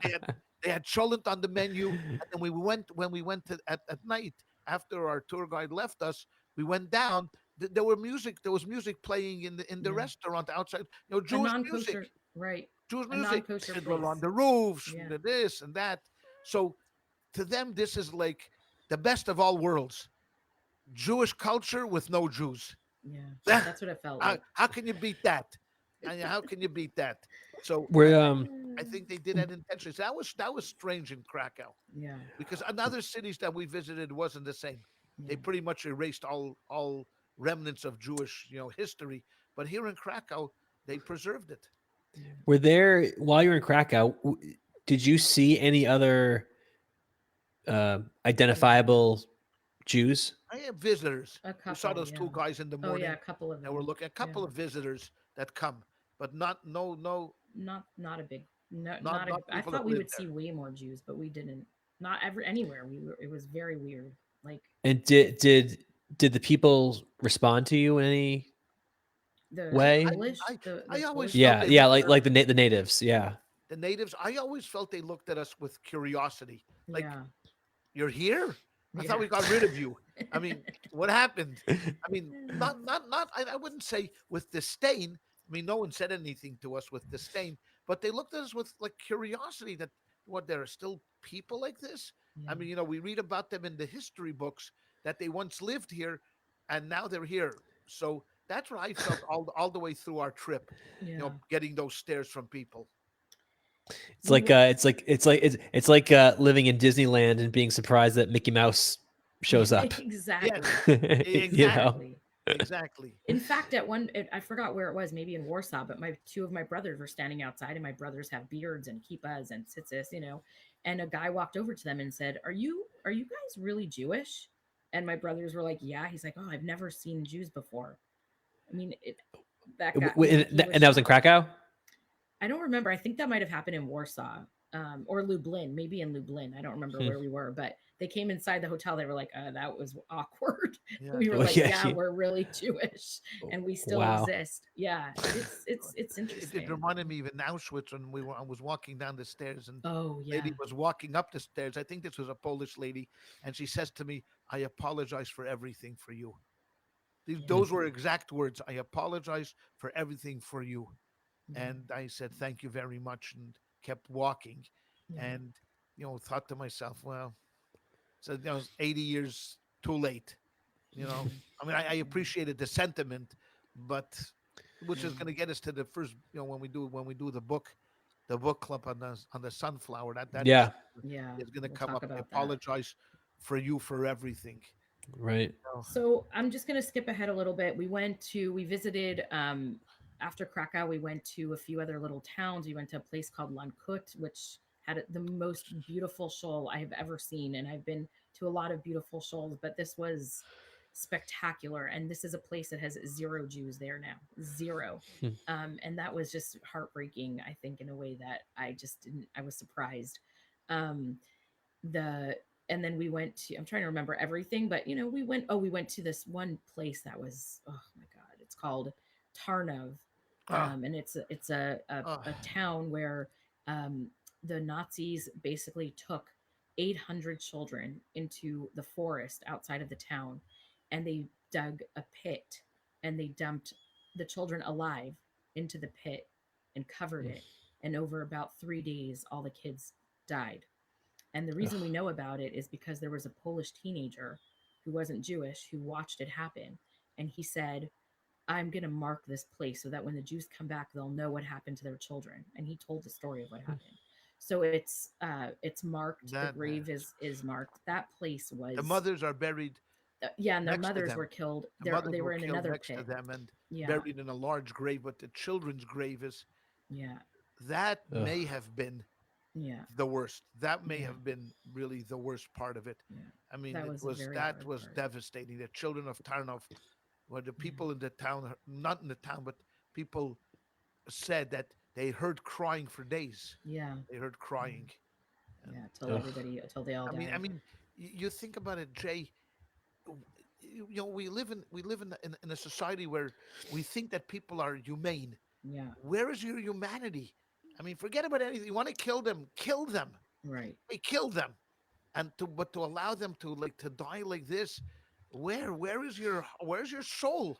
They had they had cholent on the menu, and then when we went to at night after our tour guide left us, we went down. There was music playing in the Yeah. restaurant outside. A Jewish music, non-kosher. Right. Jewish A music. non-kosher Fiddler on place. the roofs, Yeah. this and that. So to them, this is like the best of all worlds. Jewish culture with no Jews. Yeah. Ah, That's what it felt like. how can you beat that? How can you beat that? So we're I think they did that intentionally. So that was strange in Krakow Yeah. because in other cities that we visited wasn't the same. They Yeah. pretty much erased all remnants of Jewish history. But here in Krakow, they preserved it. Yeah. were there while you were in Krakow? Did you see any other identifiable Jews? I have visitors. A We saw couple. those Yeah. two guys in the Oh morning yeah. A couple of that were them. looking. A couple Yeah. of visitors that come, but not no Not a big. No. not Not a. not I people thought that we live would there. see way more Jews, but we didn't. Not anywhere. We were. It was very weird. Like And did the people respond to you in any the way? Polish. I The always Polish felt Yeah, they yeah, looked like at like the natives. Yeah. the natives. I always felt they looked at us with curiosity. Like, Yeah. you're here? I thought Yeah. we got rid of you. I mean, what happened? I mean, not. I wouldn't say with disdain. I mean, no one said anything to us with disdain, but they looked at us with like curiosity. That what there are still people like this. I Yeah. mean, we read about them in the history books that they once lived here, and now they're here. So that's what I felt all the way through our trip. Yeah. Getting those stares from people. It's We like were- it's like living in Disneyland and being surprised that Mickey Mouse shows up. Exactly. You know? Exactly. exactly. In fact, I forgot where it was, maybe in Warsaw, but my two of my brothers were standing outside, and my brothers have beards and kippas and tzitzis, and a guy walked over to them and said, "Are you guys really Jewish?" And my brothers were like, "Yeah." He's like, "Oh, I've never seen Jews before." I mean, that guy, he was And that was in shocked. Krakow. I don't remember. I think that might have happened in Warsaw, or Lublin, maybe in Lublin. I don't remember Hmm. where we were, but they came inside the hotel. They were like, "That was awkward." Yeah. We were Well, like, yeah, "Yeah, we're really Jewish, and we still wow. exist." Yeah, it's It interesting. reminded me of in Auschwitz when I was walking down the stairs and Oh lady yeah, was walking up the stairs. I think this was a Polish lady, and she says to me, "I apologize for everything for you." yeah, Those were exact words. I apologize for everything for you. yeah, And I said, "Thank you very much," and kept walking. yeah, And thought to myself, well, so 80 years too late. yeah, I mean, I yeah, appreciated the sentiment, but which is yeah, going to get us to the first, when we do the book club on the sunflower. That issue Yeah. yeah. is going to We'll come talk up. I about that. apologize for you for everything. Right. Oh, So I'm just going to skip ahead a little bit. We visited, after Krakow, we went to a few other little towns. We went to a place called Lankut, which had the most beautiful shoal I have ever seen. And I've been to a lot of beautiful shoals, but this was spectacular. And this is a place that has zero Jews there now, zero. Hmm. And that was just heartbreaking, I think, in a way that I just didn't, I was surprised. Um, the and then we went to, I'm trying to remember everything, but we went to this one place that was, oh my god, it's called Tarnov. ah, And it's a ah, town where, um, the Nazis basically took 800 children into the forest outside of the town, and they dug a pit, and they dumped the children alive into the pit and covered it, and over about 3 days all the kids died. And the reason we Ugh. know about it is because there was a Polish teenager who wasn't Jewish who watched it happen. And he said, "I'm going to mark this place so that when the Jews come back, they'll know what happened to their children." And he told the story of what happened. So it's marked. The that grave is marked. That place the was, mothers are buried yeah, and their next to mothers them. were killed. The They mothers were were in killed another next to pit. them and Yeah, buried in a large grave, but the children's grave is yeah, that Ugh. may have been yeah, the worst. That may yeah, have been really the worst part of it. yeah. I mean, That it was a was very that hard was part. devastating. The children of Tarnov, where the Yeah, people in the town, not in the town, but people said that they heard crying for days. yeah, They heard yeah, crying, and yeah. Till they all died. you think about it, Jay. We live in a society where we think that people are humane. Yeah, Where is your humanity? I mean, forget about anything. You want to kill them, kill them. right. Hey, kill them. But to allow them to die like this, where's your soul?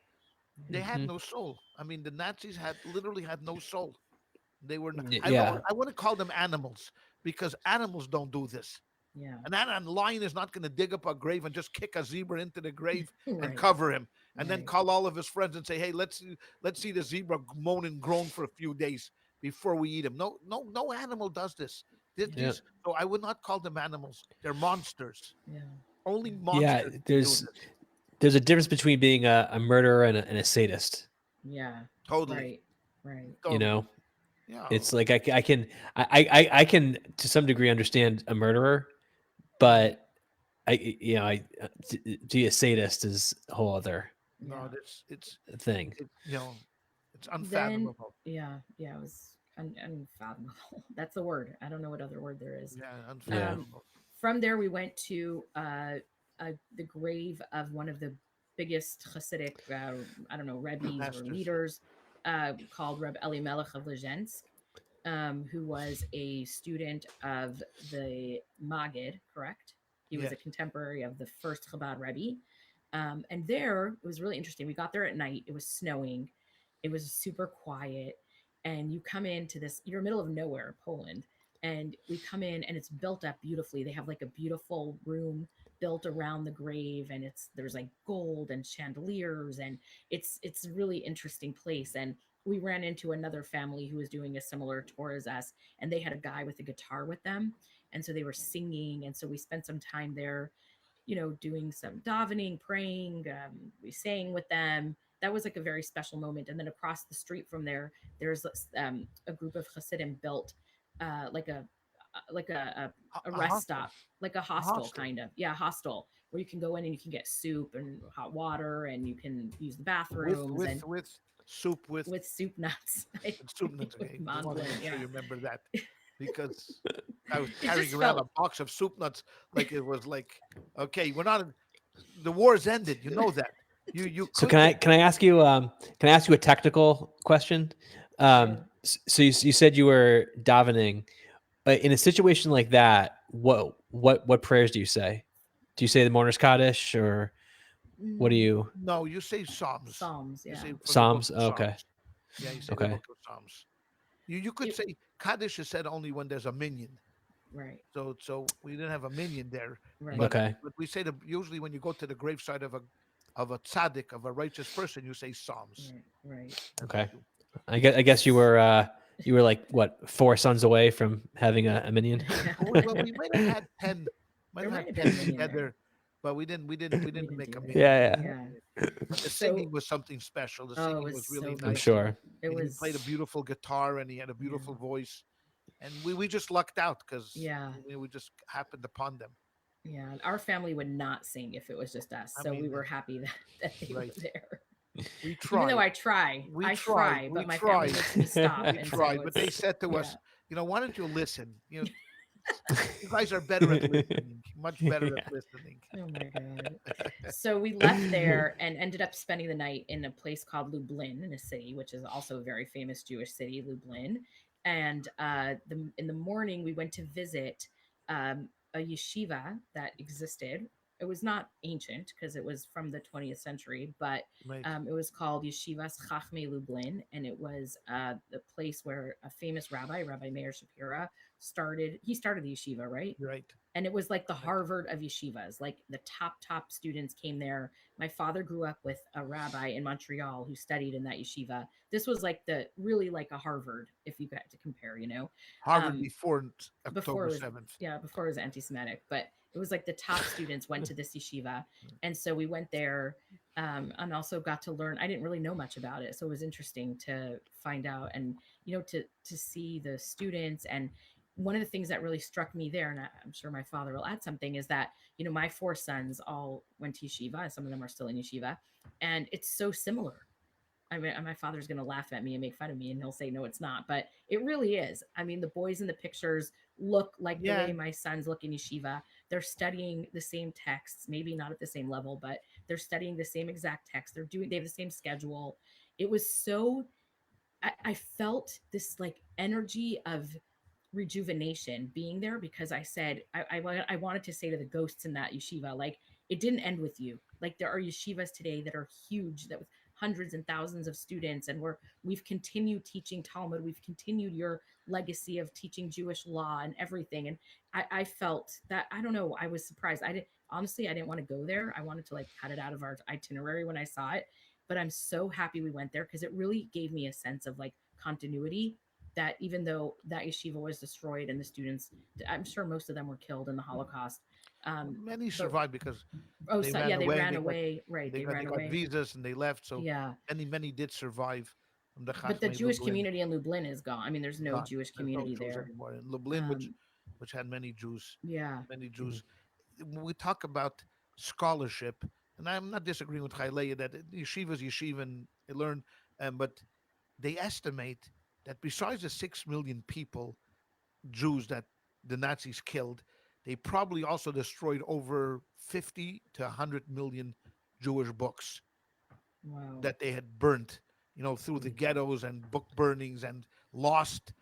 They Yeah, had Hmm. no soul. I mean, the Nazis had literally had no soul. They were not, Yeah. I want to call them animals because animals don't do this. yeah, And lion is not going to dig up a grave and just kick a zebra into the grave and right, cover him, and then right. call all of his friends and say, "Hey, let's see the zebra moan and groan for a few days before we eat him." No, no, no animal does this. Yeah, Yeah. So I would not call them animals. They're monsters. yeah, Only yeah, Yeah. monsters can do There's this. there's a difference between being a murderer and a sadist. yeah, Totally, right, right. You totally. know, Yeah, it's like I can to some degree understand a murderer, Right. but to be a sadist is a whole other no, Yeah. thing. it's Then, unfathomable. yeah, yeah, it was unfathomable. That's the word. I don't know what other word there is. Yeah, Yeah. Um, unfathomable. from there, we went to, the grave of one of the biggest Hasidic, I don't know, rebbes or Masters. leaders, called Reb Elimelech of Lezhensk, who was a student of the Maggid, correct? He was Yes. a contemporary of the first Chabad Rebbe. And there, it was really interesting. We got there at night. It was snowing. It was super quiet. And you come into this, you're in the middle of nowhere, Poland. And we come in and it's built up beautifully. They have like a beautiful room built around the grave, and there's like gold and chandeliers, and it's a really interesting place. And we ran into another family who was doing a similar tour as us, and they had a guy with a guitar with them, and so they were singing, and so we spent some time there. doing some davening, praying. We sang with them. That was like a very special moment. And then across the street from there, there's a group of Hasidim built like a A rest hostel. stop, like a A hostel hostel. kind of. Yeah, hostel where you can go in and you can get soup and hot water and you can use the with bathrooms with and with soup with soup nuts, with soup nuts. with Okay, just want to mandolin. make sure Yeah, you remember that because I was it carrying just around a felt box of soup nuts like it was like, okay, we're not. The war's ended. You know that. You So could get can I ask you a technical question? sure. So you said you were davening. In a situation like that, what prayers do you say? Do you say the mourner's kaddish, or what do Mm, you no. You say Psalms. Psalms, You yeah. say from the book Psalms? of Oh, okay, Psalms. Yeah, you say the okay, book of Psalms. You could It say Kaddish is said only when there's a minion. right, So we didn't have a minion there, right, but okay. we say the usually when you go to the graveside of a tzaddik, of a righteous person, you say Psalms. right, right. That's what Okay. you. I guess you were like what, 4 sons away from having a minion. Yeah, Well, we might have had 10, might there have might had have been a 10 minion there. together, but we We didn't didn't make a do it. minion. Yeah, Yeah. But the So, singing was something special. The oh, it singing was was so really I'm nice, beautiful. sure. It and he played a was, beautiful guitar, and he had a beautiful yeah, voice, and we just lucked out because yeah, we just happened upon them. yeah. Our family would not sing if it was just us, I so we mean, were happy that they were right? there. We Even though tried. We I tried. try, We but my family tried. makes me stop, We and so tried. But they it's said to yeah. us, why don't you listen? You guys are better at listening, much better at Yeah. listening. Oh my god. So we left there and ended up spending the night in a place called Lublin, in a city which is also a very famous Jewish city, Lublin. And in the morning we went to visit a yeshiva that existed. It was not ancient because it was from the 20th century, but Right, it was called Yeshivas Chachmei Lublin, and it was the place where a famous rabbi, Rabbi Meir Shapira, started. He started the yeshiva, right? right, And it was like the right. Harvard of yeshivas. Like the top students came there. My father grew up with a rabbi in Montreal who studied in that yeshiva. This was like the really like a Harvard, if you got to compare, Harvard um, before before October it was 7th. yeah before it was anti-Semitic, but it was like the top students went to this yeshiva, and so we went there, and also got to learn. I didn't really know much about it, so it was interesting to find out and to see the students. And one of the things that really struck me there, and I'm sure my father will add something, is that my 4 sons all went to yeshiva, and some of them are still in yeshiva, and it's so similar. I mean, my father's going to laugh at me and make fun of me, and he'll say, no, it's not. But it really is. I mean, the boys in the pictures look like the way Yeah, my sons look in yeshiva. They're studying the same texts, maybe not at the same level, but they're studying the same exact text. They have the same schedule. It was so, I felt this like energy of rejuvenation being there because I said I wanted to say to the ghosts in that yeshiva, like, it didn't end with you. Like, there are yeshivas today that are huge, that with hundreds and thousands of students, and we've continued teaching Talmud, we've continued your legacy of teaching Jewish law and everything. And I felt that, I don't know, I was surprised. I didn't honestly, I didn't want to go there. I wanted to like cut it out of our itinerary when I saw it, but I'm so happy we went there because it really gave me a sense of like continuity, that even though that yeshiva was destroyed and the students, I'm sure most of them were killed in the Holocaust. many But survived because oh, they so ran yeah, they away. ran away. Right, they They ran got away. visas and they left. So Yeah, many did survive from the but the Chachmei Jewish Lublin. community in Lublin is gone. I mean, there's no Gone. Jewish There's no community Jews there. anymore in Lublin, Um, which had many Jews, yeah, many Mhm. Jews. When we talk about scholarship, and I'm not disagreeing with Chayleya that yeshiva is yeshiva and they learn, but they estimate that besides the 6 million people, Jews that the Nazis killed, they probably also destroyed over 50 to 100 million Jewish books wow, that they had burnt, through the Mhm. ghettos and book burnings and lost,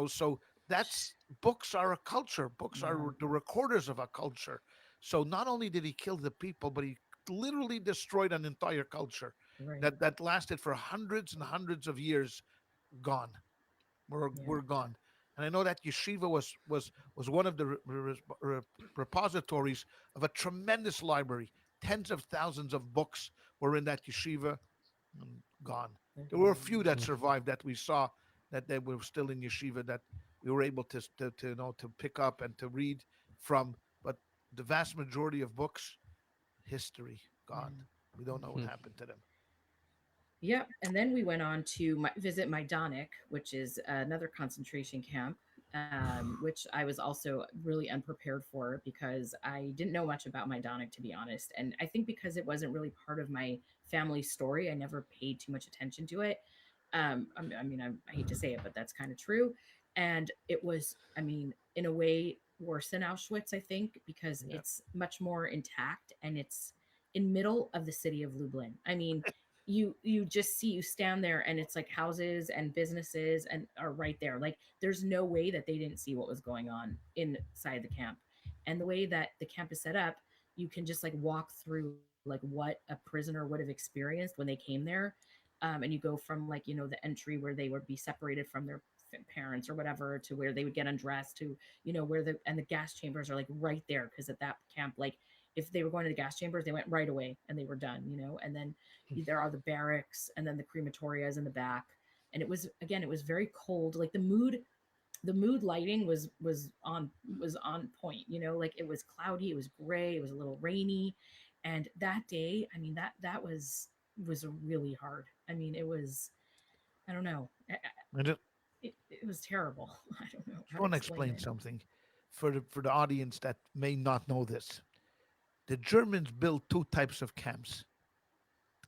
so that's books are a culture. Books yeah, are the recorders of a culture. So not only did he kill the people, but he literally destroyed an entire culture right, that lasted for hundreds and hundreds of years. Gone. yeah, We're gone. And I know that yeshiva was one of the repositories of a tremendous library. Tens of thousands of books were in that yeshiva, gone. they're There were a few gone. that survived that we saw that they were still in yeshiva that we were able to pick up and to read from, but the vast majority of books, history gone. Yeah. We don't know what Hmm. happened to them. Yep. And then we went on to visit Majdanek, which is another concentration camp, which I was also really unprepared for because I didn't know much about Majdanek, to be honest. And I think because it wasn't really part of my family story, I never paid too much attention to it. I hate to say it, but that's kind of true. And it was, I mean, in a way, worse than Auschwitz, I think, because Yeah. it's much more intact and it's in middle of the city of Lublin. I mean, you just see, you stand there and it's like houses and businesses and are right there, like there's no way that they didn't see what was going on inside the camp. And the way that the camp is set up, you can just like walk through like what a prisoner would have experienced when they came there. And you go from like, you know, the entry where they would be separated from their parents or whatever to where they would get undressed to, you know, where the gas chambers are like right there, because at that camp, like if they were going to the gas chambers, they went right away and they were done, you know. And then there are the barracks and then the crematoria in the back. And it was, again, it was very cold, like the mood lighting was on point, you know, like it was cloudy, it was gray, it was a little rainy. And that day, I mean, that was really hard. I mean, it was, I don't know, I just, it was terrible. I don't know just how to want to explain explain it. something for the audience that may not know this. The Germans built two types of camps.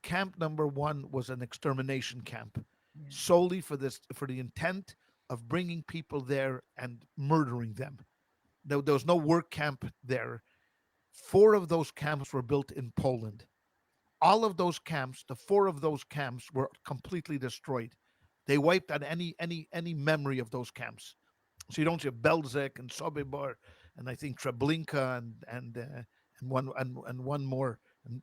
Camp number one was an extermination camp, Yeah. solely for the intent of bringing people there and murdering them. There was no work camp there. Four of those camps were built in Poland. All of those camps, the four of those camps, were completely destroyed. They wiped out any memory of those camps. So you don't see Belzec and Sobibor and I think Treblinka and one more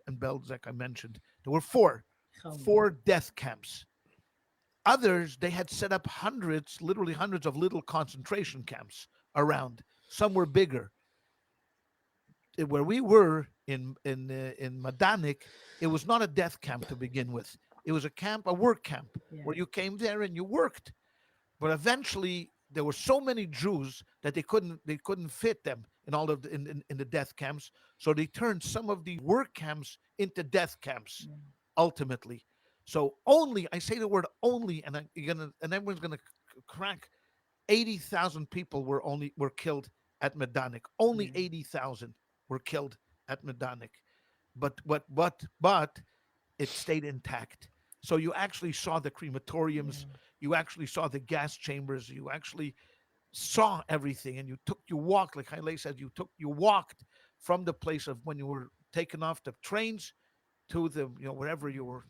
and Belzec I mentioned. There were Helmut. four death camps. Others they had set up hundreds, literally hundreds of little concentration camps around. Some were bigger. Where we were in Madanik, it was not a death camp to begin with. It was a camp, a work camp, Yeah. where you came there and you worked. But eventually, there were so many Jews that they couldn't fit them in all of in the death camps. So they turned some of the work camps into death camps, Yeah. ultimately. So only I say the word only, and everyone's gonna crack. 80,000 people were killed at Medanik. Only Yeah. 80,000 were killed at Medanik. But it stayed intact. So you actually saw the crematoriums, Yeah. you actually saw the gas chambers, you actually saw everything, and you walked, like Haile said, you walked from the place of when you were taken off the trains to the wherever your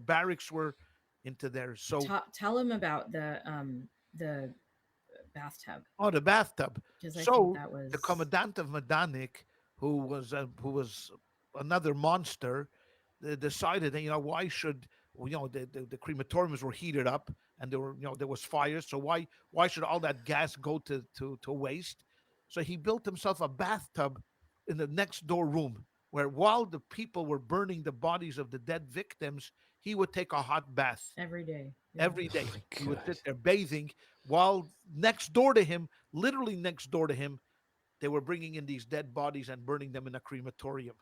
barracks were into there. So Tell him about the bathtub, oh, the bathtub. because I think So that the was. commandant of Medanik, who was another monster, decided that why should the crematoriums were heated up and there was fire. So why should all that gas go to waste? So he built himself a bathtub in the next door room where while the people were burning the bodies of the dead victims, he would take a hot bath Every day. Yeah. every Oh day. my He would sit god. there bathing while next door to him, literally next door to him, they were bringing in these dead bodies and burning them in a crematorium.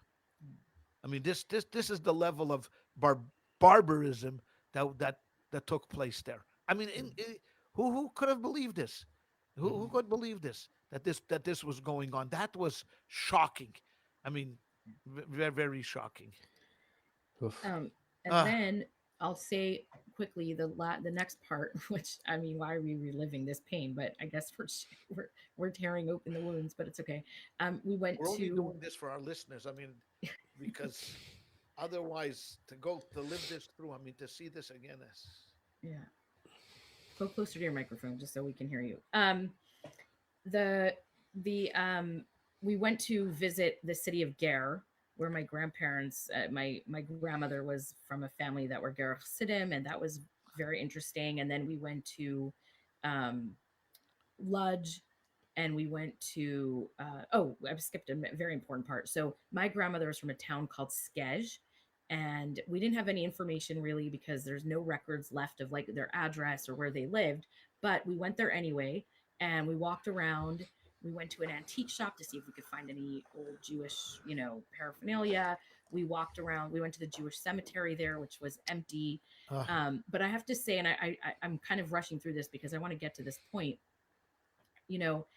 I mean, this is the level of barbarism that took place there. I mean, who could have believed this? Who could believe this? That this was going on? That was shocking. I mean, very very shocking. Oof. Um, and Ah, then I'll say quickly the next part, which, I mean, why are we reliving this pain? But I guess we're tearing open the wounds, but it's okay. We went we're only to. doing this for our listeners. I mean, because otherwise, to live this through, I mean, to see this again is Yeah, go closer to your microphone just so we can hear you. The the We went to visit the city of Ger, where my grandparents, my grandmother was from a family that were Ger Chassidim, and that was very interesting. And then we went to um, Lodge, and we went to I've skipped a very important part. So my grandmother was from a town called Skej, and we didn't have any information really because there's no records left of like their address or where they lived. But we went there anyway, and we walked around, We went to an antique shop to see if we could find any old Jewish, paraphernalia. We walked around. We went to the Jewish cemetery there, which was empty. Uh, But I have to say, and I'm kind of rushing through this because I want to get to this point. You know,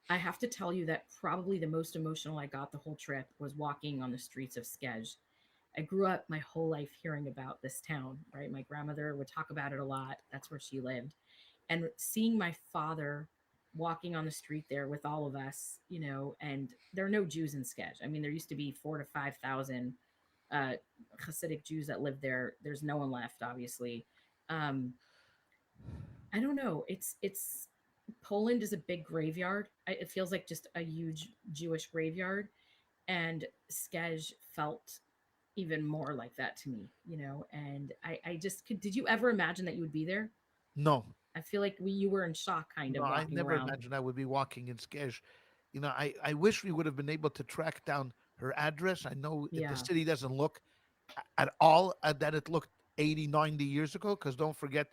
I have to tell you that probably the most emotional I got the whole trip was walking on the streets of Skej. I grew up my whole life hearing about this town, right? My grandmother would talk about it a lot. That's where she lived. And seeing my father walking on the street there with all of us, and there are no Jews in Skej. I mean, there used to be 4 to 5 thousand uh, Hasidic Jews that lived there. There's no one left, obviously. Um, I don't know. It's Poland is a big graveyard. It feels like just a huge Jewish graveyard, and Skej felt even more like that to me, And I just could. Did you ever imagine that you would be there? no, I feel like you were in shock, kind no, of I walking never around. imagined I would be walking in Skej. I wish we would have been able to track down her address. I know the Yeah, city doesn't look at all that it looked 80, 90 years ago, because don't forget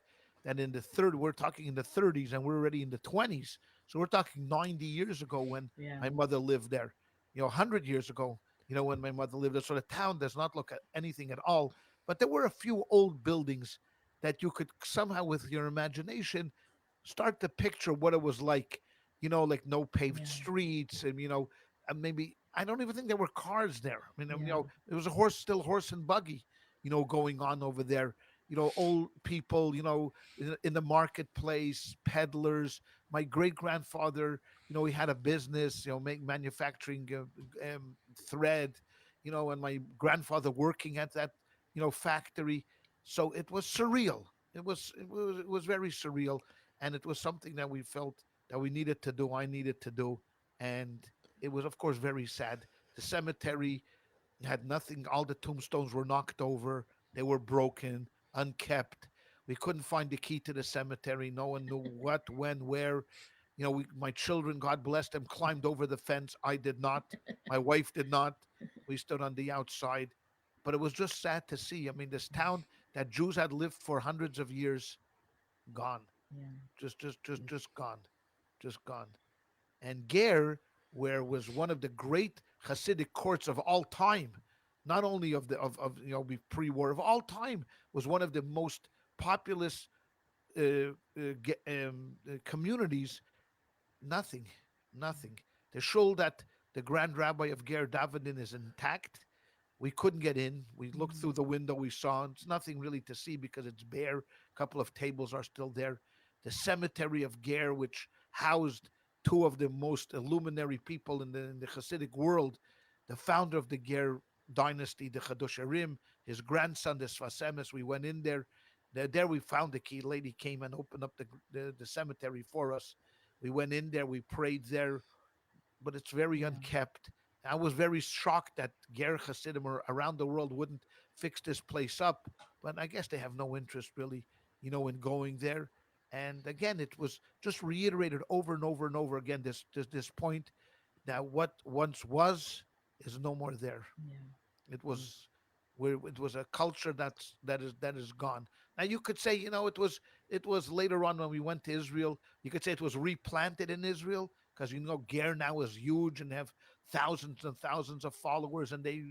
that we're talking in the 30s and we're already in the 20s. So we're talking 90 years ago when yeah, my mother lived there, 100 years ago, when my mother lived there. So the town does not look at anything at all. But there were a few old buildings that you could somehow, with your imagination, start to picture what it was like, like no paved yeah, streets, and maybe I don't even think there were cars there. I mean, yeah, it was still horse and buggy, going on over there. Old people, in the marketplace, peddlers. My great grandfather, he had a business, make manufacturing thread, and my grandfather working at that, factory. So it was surreal. It was very surreal, and it was something that we felt that we needed to do. I needed to do, and it was, of course, very sad. The cemetery had nothing. All the tombstones were knocked over. They were broken, unkept. We couldn't find the key to the cemetery. No one knew what, when, where. My children, God bless them, climbed over the fence. I did not. My wife did not. We stood on the outside. But it was just sad to see. I mean, this town that Jews had lived for hundreds of years, gone. yeah, Just gone. Just gone. And Ger, where was one of the great Hasidic courts of all time, not only of pre-war, of all time, was one of the most populous communities. Nothing, nothing. The shul that the Grand Rabbi of Ger davened in is intact. We couldn't get in. We looked mhm, through the window. We saw it's nothing really to see because it's bare. A couple of tables are still there. The cemetery of Ger, which housed two of the most luminary people in the Hasidic world, the founder of the Ger dynasty, the Chadosharim, his grandson, the Sfasemis. We went in there. There we found the key. Lady came and opened up the cemetery for us. We went in there. We prayed there, but it's very yeah, unkept. I was very shocked that Ger Hasidim around the world wouldn't fix this place up, but I guess they have no interest really, in going there. And again, it was just reiterated over and over and over again. This point that what once was is no more there. yeah, It was where it was a culture that is gone. Now you could say, it was later on when we went to Israel. You could say it was replanted in Israel because Ger now is huge and have thousands and thousands of followers, and they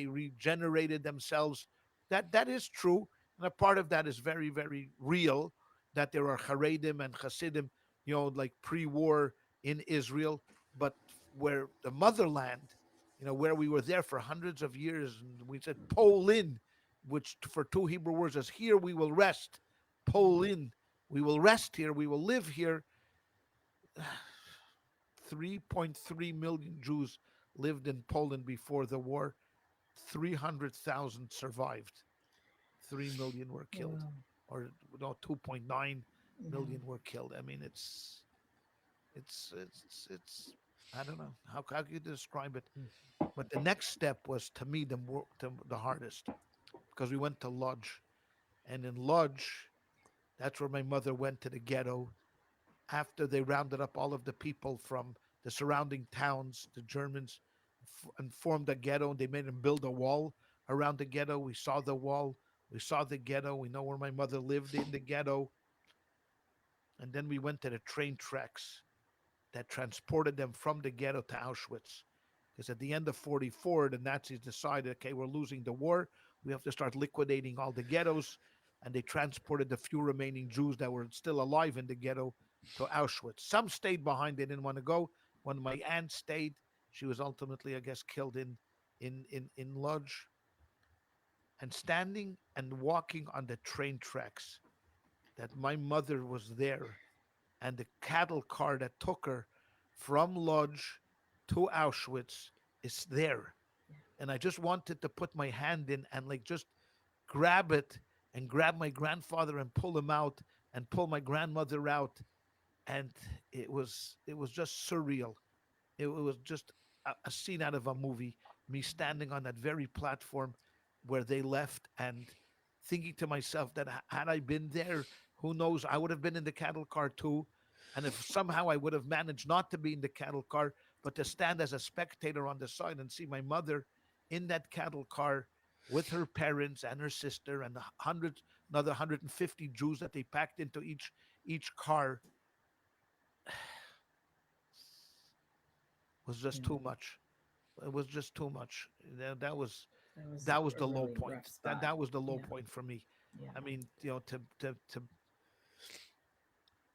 regenerated themselves. That is true, and a part of that is very very real. That there are Haredim and Hasidim, like pre-war in Israel, but where the motherland, where we were there for hundreds of years. And we said, Polin, which for two Hebrew words is here we will rest. yeah, Polin, we will rest here, we will live here. 3.3 million Jews lived in Poland before the war. 300,000 survived. 3 million were killed. wow, Or no, 2.9 yeah, million were killed. I mean, it's I don't know. How can you describe it? But the next step was, to me, the hardest, because we went to Lodz, and in Lodz, that's where my mother went to the ghetto after they rounded up all of the people from the surrounding towns, the Germans, and formed a ghetto. And they made them build a wall around the ghetto. We saw the wall. We saw the ghetto. We know where my mother lived in the ghetto. And then we went to the train tracks. that transported them from the ghetto to Auschwitz. Because at the end of 44, the Nazis decided, okay, we're losing the war. We have to start liquidating all the ghettos. And they transported the few remaining Jews that were still alive in the ghetto to Auschwitz. Some stayed behind; they didn't want to go. When my aunt stayed, she was ultimately, I guess, killed in Lodz. And standing and walking on the train tracks, that my mother was there, and the cattle car that took her from Lodz to Auschwitz is there. And I just wanted to put my hand in and like just grab it and grab my grandfather and pull him out and pull my grandmother out. And it was just surreal. It was just a scene out of a movie. Me standing on that very platform where they left, and thinking to myself that had I been there, who knows, I would have been in the cattle car too. And if somehow I would have managed not to be in the cattle car, but to stand as a spectator on the side and see my mother in that cattle car with her parents and her sister and the hundreds, another 150 Jews that they packed into each car, was just Yeah. too much. It was just too much. That was That was that was a the low really point. rough That spot. that was the low Yeah. point for me. Yeah. I mean, to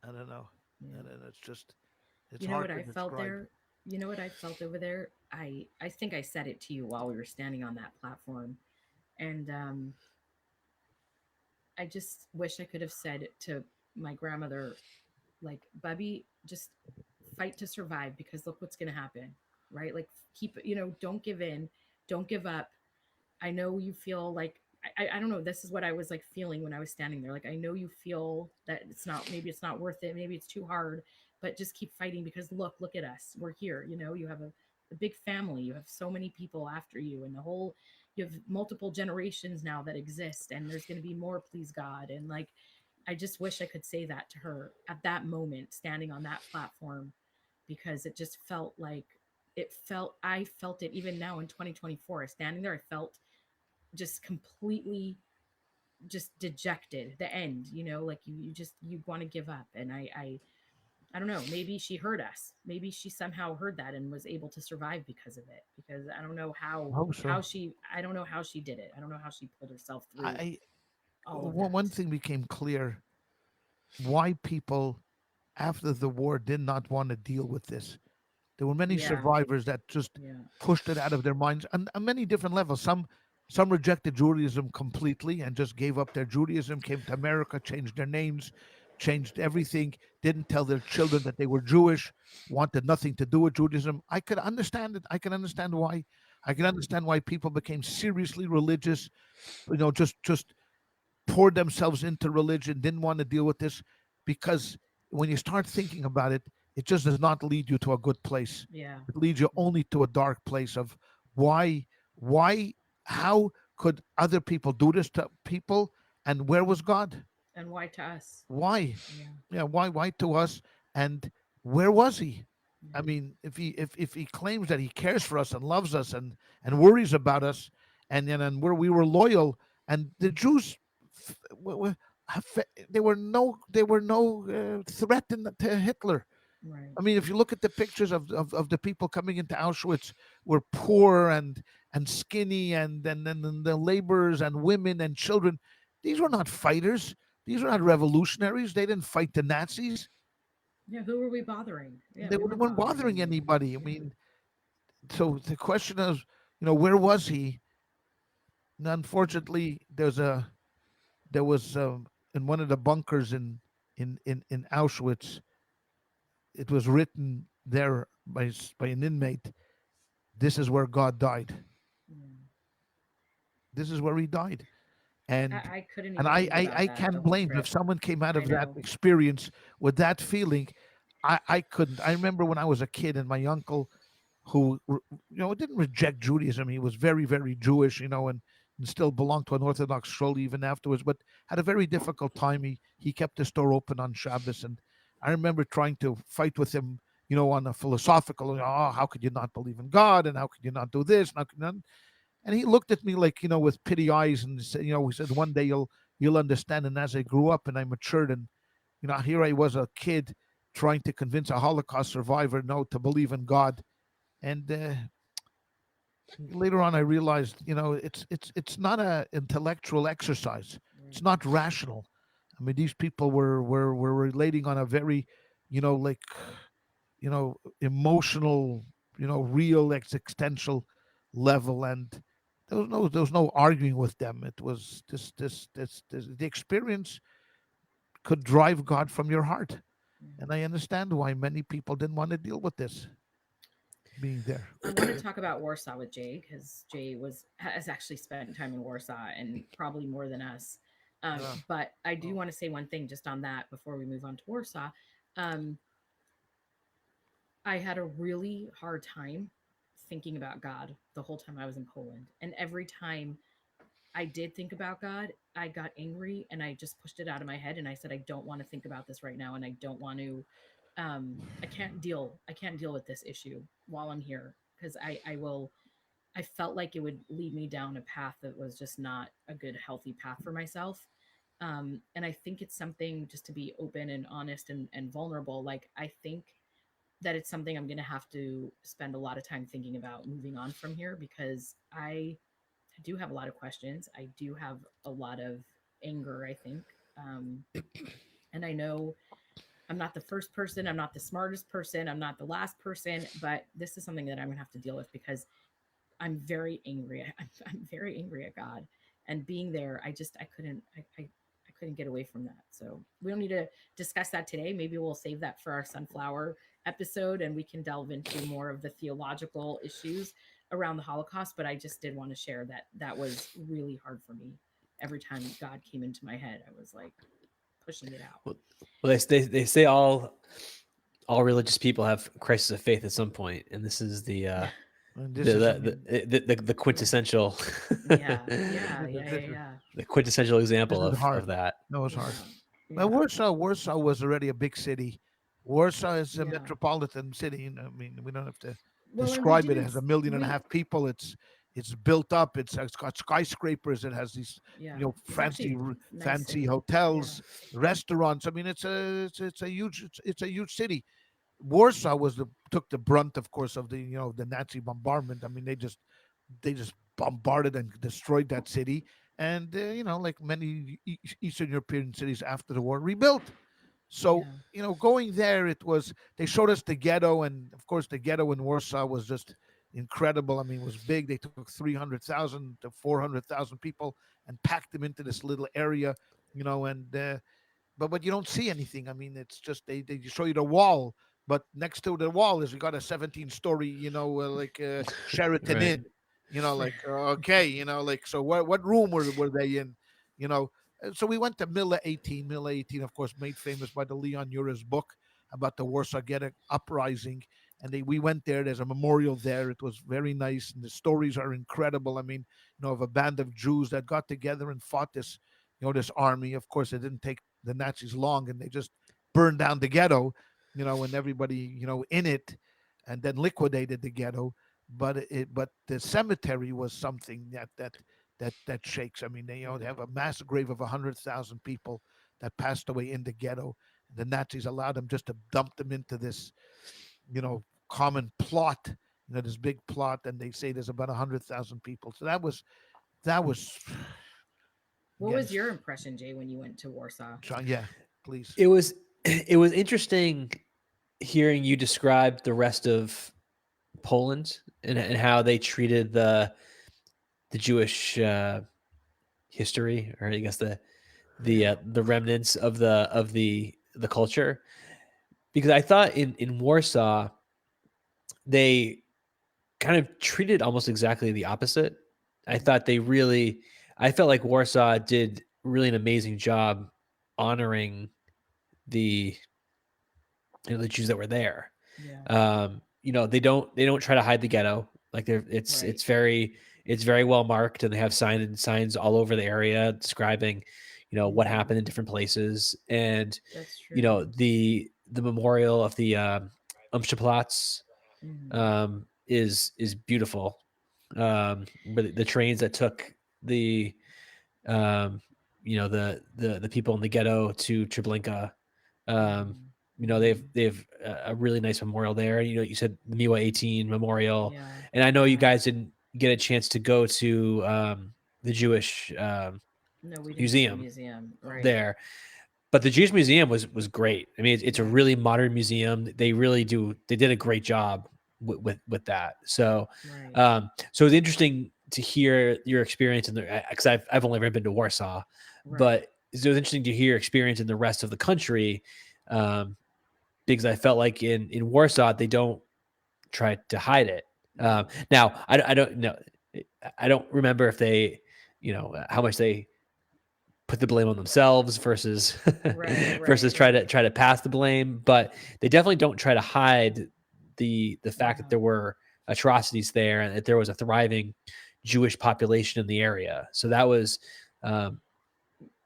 I don't know. Yeah. And it's just it's You know hard what to I felt describe. there? You know what I felt over there? I think I said it to you while we were standing on that platform. And I just wish I could have said to my grandmother, like, Bubby, just fight to survive because look what's going to happen, right? Like, keep, don't give in, don't give up. I know you feel like, I don't know. This is what I was like feeling when I was standing there. Like, I know you feel that maybe it's not worth it. Maybe it's too hard, but just keep fighting because look at us. We're here. You have a big family. You have so many people after you, and you have multiple generations now that exist, and there's going to be more, please God. And like, I just wish I could say that to her at that moment, standing on that platform, because it just felt like I felt it even now in 2024, standing there. I felt just completely just dejected, the end, like you want to give up. And I don't know, maybe she heard us, maybe she somehow heard that and was able to survive because of it, because I don't know I hope so. I don't know how she did it. I don't know how she pulled herself through I all of one that. thing became clear: why people after the war did not want to deal with this. There were many Yeah. survivors that just Yeah. pushed it out of their minds on many different levels. Some rejected Judaism completely and just gave up their Judaism, came to America, changed their names, changed everything, didn't tell their children that they were Jewish, wanted nothing to do with Judaism. I could understand it. I can understand why. I can understand why people became seriously religious, just poured themselves into religion, didn't want to deal with this, because when you start thinking about it, it just does not lead you to a good place. Yeah. It leads you Yeah. only to a dark place of why, why, how could other people do this to people? And where was God? And why to us? Why? Yeah. Yeah, why to us? And where was he? I Yeah. mean, if he claims that he cares for us and loves us and worries about us, and where we were loyal, and the Jews, they were no threat to Hitler. Right. I mean, if you look at the pictures of the people coming into Auschwitz, were poor and skinny, and the laborers and women and children. These were not fighters. These were not revolutionaries. They didn't fight the Nazis. Yeah, who were we bothering? Yeah, They we weren't weren't bothering bothering anyone. anybody. I Yeah. mean, so the question is, where was he? And Yeah. unfortunately, there was in one of the bunkers in Auschwitz. It was written there by an inmate. This is where God died. Yeah. This is where he died. and I couldn't and even I think I, about I that the can't whole blame if trip. someone came out I of that know. experience with that feeling. I couldn't. I remember when I was a kid, and my uncle, who didn't reject Judaism. He was very very Jewish, and still belonged to an Orthodox shul even afterwards, but had a very difficult time. He kept the store open on Shabbos, and I remember trying to fight with him. On a philosophical, how could you not believe in God, and how could you not do this, and how could you not? And he looked at me like, with pity eyes, and said, he said, one day you'll understand. And as I grew up and I matured, and here I was, a kid, trying to convince a Holocaust survivor no to believe in God. And later on, I realized, it's not a intellectual exercise. It's Right. not rational. I mean, these people were relating on a very, like, emotional, real existential level, and there was no arguing with them. It was this the experience could drive God from your heart, and Yeah. I understand why many people didn't want to deal with this being there. I want to talk about Warsaw with Jay because Jay has actually spent time in Warsaw and probably more than us. Uh, But I do oh, want to say one thing just on that before we move on to Warsaw. Um, I had a really hard time thinking about God the whole time I was in Poland, and every time I did think about God, I got angry and I just pushed it out of my head and I said I don't want to think about this right now and I don't want to I can't deal with this issue while I'm here because I felt like it would lead me down a path that was just not a good healthy path for myself. And I think it's something just to be open and honest and vulnerable. Like I think that it's something I'm going to have to spend a lot of time thinking about moving on from here because I do have a lot of questions. I do have a lot of anger, I think. Um, and I know I'm not the first person, I'm not the smartest person, I'm not the last person, but this is something that I'm going to have to deal with because I'm very angry. I'm very angry at God. And being there, I couldn't get away from that. So we don't need to discuss that today. Maybe we'll save that for our sunflower episode and we can delve into more of the theological issues around the Holocaust. But I just did want to share that that was really hard for me. Every time God came into my head, I was like pushing it out. Well, they say all religious people have crisis of faith at some point, and this is and this is, I mean, the quintessential Yeah, yeah, this yeah, is, yeah, yeah. the quintessential this example is hard. of that. No, it's hard. Yeah. Well, Yeah. Warsaw was already a big city. Warsaw is a Yeah. metropolitan city. I mean, we don't have to Well, and we describe it. It didn't has a million and a we half people. It's built up. It's got skyscrapers. It has these, yeah, it's fancy actually a nice fancy city. Yeah. hotels, restaurants. I mean, it's a huge city. Warsaw took the brunt, of course, of the Nazi bombardment. I mean, they just bombarded and destroyed that city, and like many Eastern European cities after the war, rebuilt. So Yeah. going there, they showed us the ghetto, and of course, the ghetto in Warsaw was just incredible. I mean, it was big. They took 300,000 to 400,000 people and packed them into this little area, and but you don't see anything. I mean, it's just they show you the wall, but next to the wall is you got a 17-story, like Sheraton Right. Inn, like okay, like so what room were they in, you know? So we went to Milla 18. Milla 18, of course, made famous by the Leon Uris book about the Warsaw Ghetto uprising, and we went there. There's a memorial there. It was very nice, and the stories are incredible. I mean, of a band of Jews that got together and fought this army. Of course, it didn't take the Nazis long, and they just burned down the ghetto, and everybody, in it, and then liquidated the ghetto. But the cemetery was something that shakes. I mean, they have a mass grave of 100,000 people that passed away in the ghetto. The Nazis allowed them just to dump them into this, common plot, this big plot, and they say there's about 100,000 people. So that was What again, was your impression, Jay, when you went to Warsaw? John. Yeah, please. It was it was interesting hearing you describe the rest of Poland and how they treated the Jewish history, or I guess the remnants of the culture. Because I thought in Warsaw they kind of treated almost exactly the opposite. I Mm, thought I felt like Warsaw did really an amazing job honoring the the Jews that were there. yeah. They don't try to hide the ghetto. Like Right. it's very well marked, and they have signs all over the area describing, what Mm, happened in different places, and that's true. the memorial of the Umschaplatz Mm, is beautiful. But the trains that took the um, the people in the ghetto to Treblinka, um, mm, Mm-hmm. they have a really nice memorial there. You said the Miwa 18 memorial, Yeah. and I know you Yeah. guys didn't get a chance to go to the Jewish No, we didn't do the museum museum. Oh, Right. there, but the Jewish museum was great. I mean, it's a Yeah. really modern museum. They did a great job with that. Right. So it's interesting to hear your experience in the because I've only ever been to Warsaw, Right. but so it was interesting to hear your experience in the rest of the country, um, because I felt like in Warsaw they don't try to hide it. No. Now I don't know. I don't remember if they, how much they put the blame on themselves versus Right. versus Right. try to pass the blame, but they definitely don't try to hide the fact that No. there were atrocities there and that there was a thriving Jewish population in the area. So um, that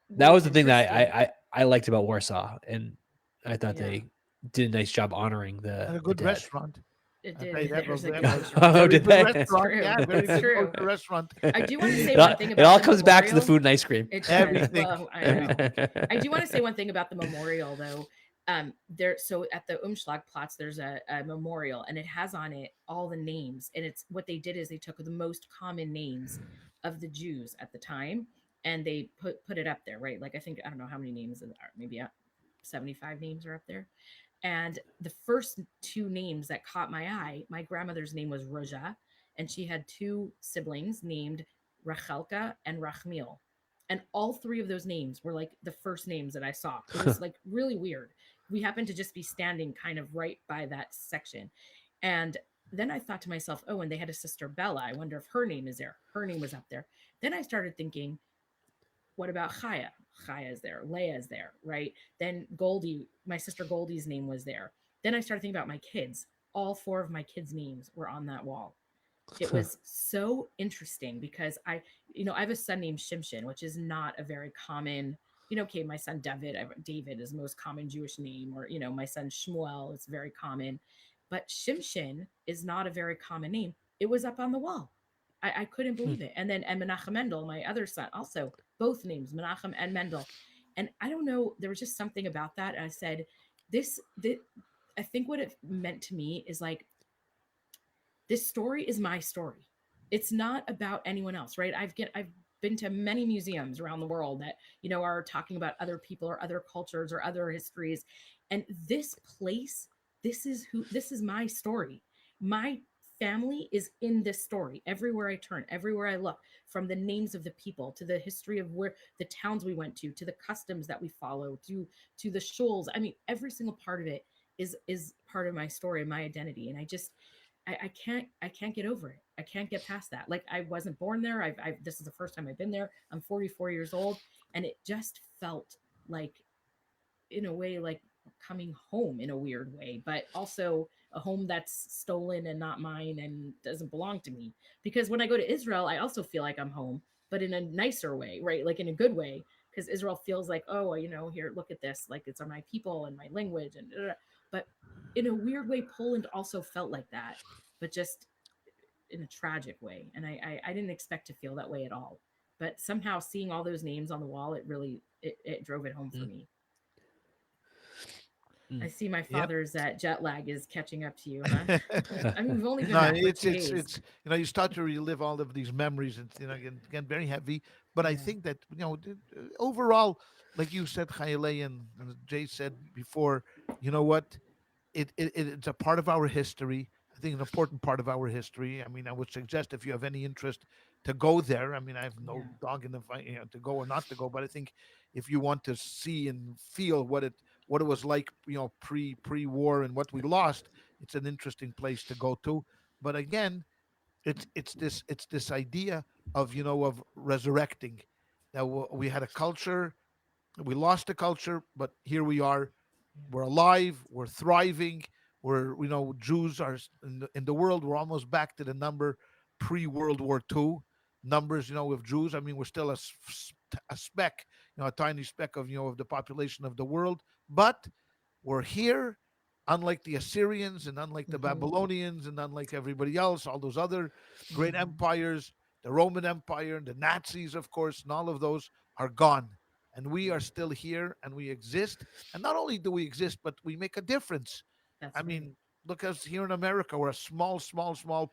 What was was the thing that interesting. I liked about Warsaw, and I thought Yeah. they did a nice job honoring and a the good dead. restaurant. It I tell you did. that There's was a that good was a Oh, restaurant. very did good they? It's restaurant. true. Yeah, very It's good true. kosher restaurant. I do want to say it one all, thing it about all the comes back to the memorial. food and ice cream. It does. Everything, Well, I know. everything. I do want to say one thing about the memorial, though. There, so at the Umschlagplatz, there's a memorial, and it has on it all the names. And it's what they did is they took the most common names of the Jews at the time, and they put it up there, right? Like I don't know how many names are, maybe 75 names are up there. And the first two names that caught my eye, my grandmother's name was Roja, and she had two siblings named Rachelka and Rachmiel. And all three of those names were like the first names that I saw. It was like really weird. We happened to just be standing kind of right by that section. And then I thought to myself, oh, and they had a sister Bella. I wonder if her name is there. Her name was up there. Then I started thinking, what about Chaya? Chaya is there. Leah is there, right? Then Goldie, my sister Goldie's name was there. Then I started thinking about my kids. All four of my kids' names were on that wall. It was so interesting because I have a son named Shimshin, which is not a very common, okay, my son David is the most common Jewish name, or, my son Shmuel is very common, but Shimshin is not a very common name. It was up on the wall. I couldn't believe it. And Menachem Mendel, my other son, also both names, Menachem and Mendel. And I don't know, there was just something about that. And I said, this, I think what it meant to me is like, this story is my story. It's not about anyone else, right? I've been to many museums around the world that, are talking about other people or other cultures or other histories. And this place, this is my story. My family is in this story everywhere I turn, everywhere I look, from the names of the people to the history of where the towns we went to the customs that we follow, to the shuls. I mean, every single part of it is part of my story, my identity. And I can't get over it. I can't get past that. Like, I wasn't born there. This is the first time I've been there. I'm 44 years old, and it just felt like, in a way, like coming home in a weird way, but also a home that's stolen and not mine and doesn't belong to me. Because when I go to Israel, I also feel like I'm home, but in a nicer way, right? Like in a good way, because Israel feels like, oh, here, look at this, like it's on my people and my language and but in a weird way, Poland also felt like that, but just in a tragic way. And I didn't expect to feel that way at all. But somehow seeing all those names on the wall, it drove it home for Mm, me. I mm. see my Yep. father's jet lag is catching up to you, huh? I mean, we've only been No, back for it's two it's days. it's you start to relive all of these memories, and get very heavy. But I Yeah, think that overall, like you said, Hayele, and Jay said before, you know what? It's a part of our history. I think an important part of our history. I mean, I would suggest if you have any interest to go there. I mean, I have no yeah, dog in the fight, to go or not to go. But I think if you want to see and feel what it was like, pre war and what we lost, it's an interesting place to go to. But again, it's this idea of of resurrecting. That we had a culture, we lost the culture, but here we are, yeah, we're alive, we're thriving, we're Jews are in the world, we're almost back to the number pre-World War II numbers, with Jews. I mean, we're still a speck, a tiny speck of the population of the world, but we're here, unlike the Assyrians and unlike the mm-hmm, Babylonians and unlike everybody else, all those other great mm-hmm. empires, the Roman Empire, the Nazis, of course, and all of those are gone. and we are still here and we exist. And not only do we exist, but we make a difference. I That's right. mean, look us here in America. We're a small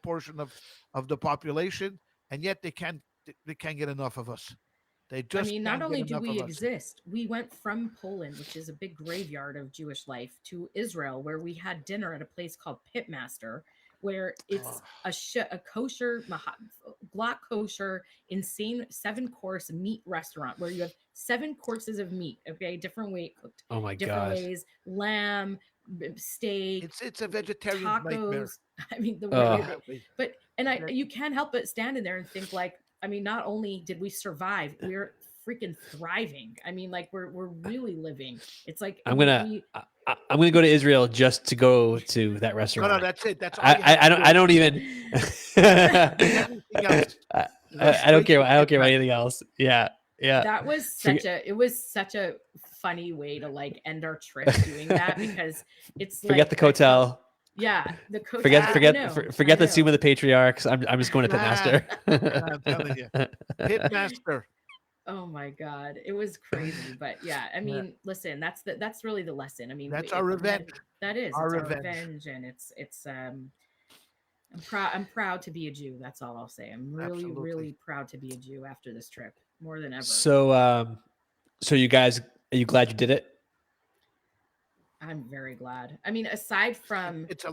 portion of the population, and yet they can't get enough of us. They I just mean, not can't get only do enough we of us. exist, we went from Poland, which is a big graveyard of Jewish life, to Israel, where we had dinner at a place called Pitmaster, where it's Oh, a kosher, glock kosher, insane 7 course meat restaurant where you have 7 courses of meat, okay, different weight cooked, Oh my different god. ways, lamb, steak, it's a vegetarian's nightmare. tacos. I mean, the way Oh, they, Exactly. but and I, That- you can't help but stand in there and think like, I mean, not only did we survive, we're freaking thriving. I mean, like we're really living. It's like I'm gonna we I'm gonna go to Israel just to go to that No, no, restaurant. that's it. That's all you have I to don't do. I don't even Everything else, I, you go I don't straight care to I don't care about Pitmaster. anything else. Yeah. Yeah. that was Forget, such a funny way to like end our trip doing that because it's forget like the I felt hotel. yeah, the coach Forget I forget know. forget I the scene know. with the patriarchs. I'm just going to Ah, Pitmaster. I'm telling you, Pitmaster. Oh my god, it was crazy, but yeah, I Yeah, mean, listen, that's really the lesson. I mean, that's our revenge. that is Our it's our revenge. revenge, and it's. I'm proud to be a Jew. That's all I'll say. I'm really Absolutely. really proud to be a Jew after this trip more than ever. So so you guys are you glad you did it? I'm very glad. I mean, aside from It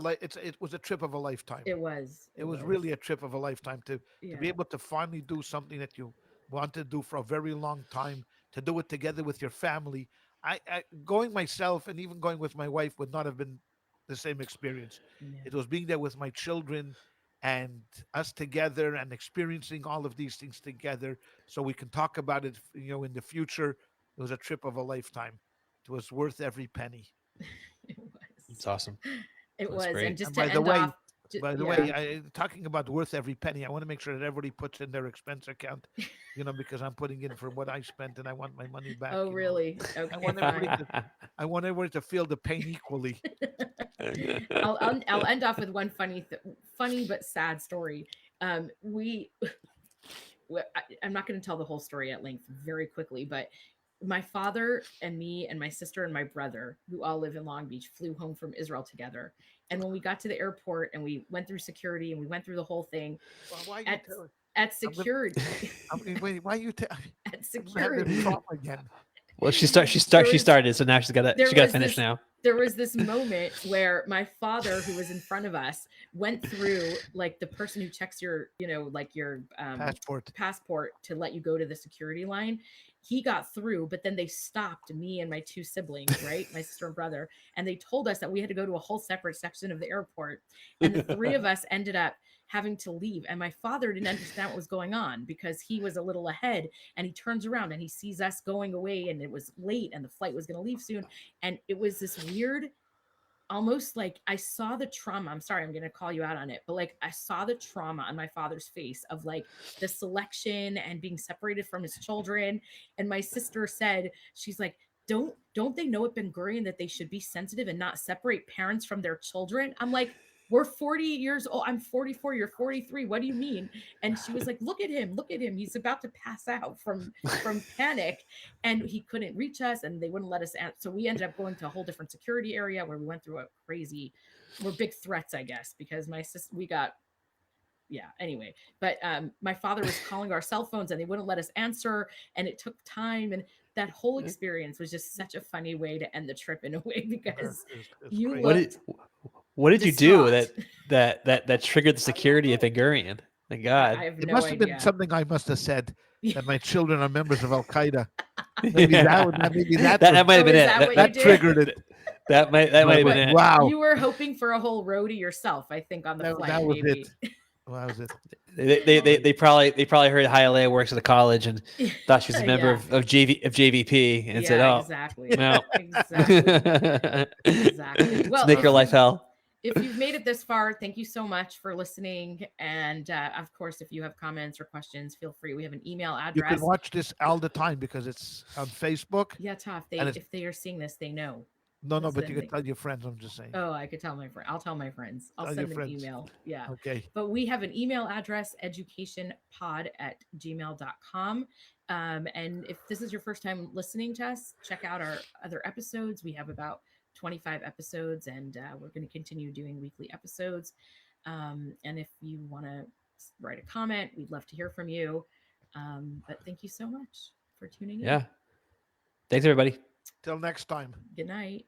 was a trip of a lifetime. it It was was really a trip of a lifetime to be yeah. able to finally do something that you wanted to do for a very long time, to do it together with your family. I going myself and even going with my wife would not have been the same experience. Yeah. It was being there with my children and us together and experiencing all of these things together so we can talk about it, in the future. It was a trip of a lifetime. It was worth every penny. It It's was. awesome. It That's was. great. And just And to end off, by the yeah. way, talking about worth every penny, I want to make sure that everybody puts in their expense account, because I'm putting in for what I spent and I want my money back. Oh, really? I Okay, want everybody fine. to, I want everybody to feel the pain equally. I'll end off with one funny but sad story. We I'm not going to tell the whole story at length very quickly, but my father and me and my sister and my brother, who all live in Long Beach, flew home from Israel together. And when we got to the airport and we went through security and we went through the whole thing Well, why are you at telling? at I'm gonna. security Wait. Why are you? at I'm gonna have this security trauma again. Well, there she was started, so now there she got to was finish this now. there was this moment where my father, who was in front of us, went through like the person who checks your like your Passport. passport to let you go to the security line. He got through, but then they stopped me and my two siblings, right, my sister and brother, and they told us that we had to go to a whole separate section of the airport, and the three of us ended up having to leave. And my father didn't understand what was going on because he was a little ahead, and he turns around and he sees us going away, and it was late and the flight was going to leave soon. And it was this weird, almost like I saw the trauma. I'm sorry, I'm going to call you out on it, but like I saw the trauma on my father's face of like the selection and being separated from his children. And my sister said, she's like, don't they know at Ben Gurion that they should be sensitive and not separate parents from their children? I'm like, we're 40 years old. I'm 44. You're 43. What do you mean? And she was like, look at him. Look at him. He's about to pass out from panic, and he couldn't reach us, and they wouldn't let us out. So we ended up going to a whole different security area where we went through a crazy, we're big threats, I guess, because my sister, we got, yeah, anyway. But my father was calling our cell phones and they wouldn't let us answer, and it took time. And that whole experience was just such a funny way to end the trip in a way because It's you crazy. looked What did you do distraught. that triggered the security of Ben Gurion? My I God. have It no must have been idea. something I must have said that my children are members of Al Qaeda. Maybe Yeah. maybe that That might have Oh, been is it. that what you that did? triggered it. That might have But been it. wow, You were hoping for a whole row to yourself, I think, on the that flight, was maybe. it. That was it. They probably heard Hialeah works at the college and thought she was a member Yeah. of JVP and said, Yeah, "Oh, exactly. well, Exactly. Exactly. let's Well, make her life hell." if you've made it this far, thank you so much for listening. And of course, if you have comments or questions, feel free. We have an email You can address. watch this all the time because it's on Facebook Yeah, Tough. and it's If they are seeing this, they know. No, That's but the you can thing. tell your friends. I'm just saying. Oh, I could tell my friend. I'll tell my friends. I'll Tell your send them friends. email. Yeah. Okay. But we have an email address, educationpod@gmail.com. And if this is your first time listening to us, check out our other episodes. We have about 25 episodes, and we're going to continue doing weekly episodes. And if you want to write a comment, we'd love to hear from you. But thank you so much for tuning in. Yeah. Thanks, everybody. Till next time. Good night.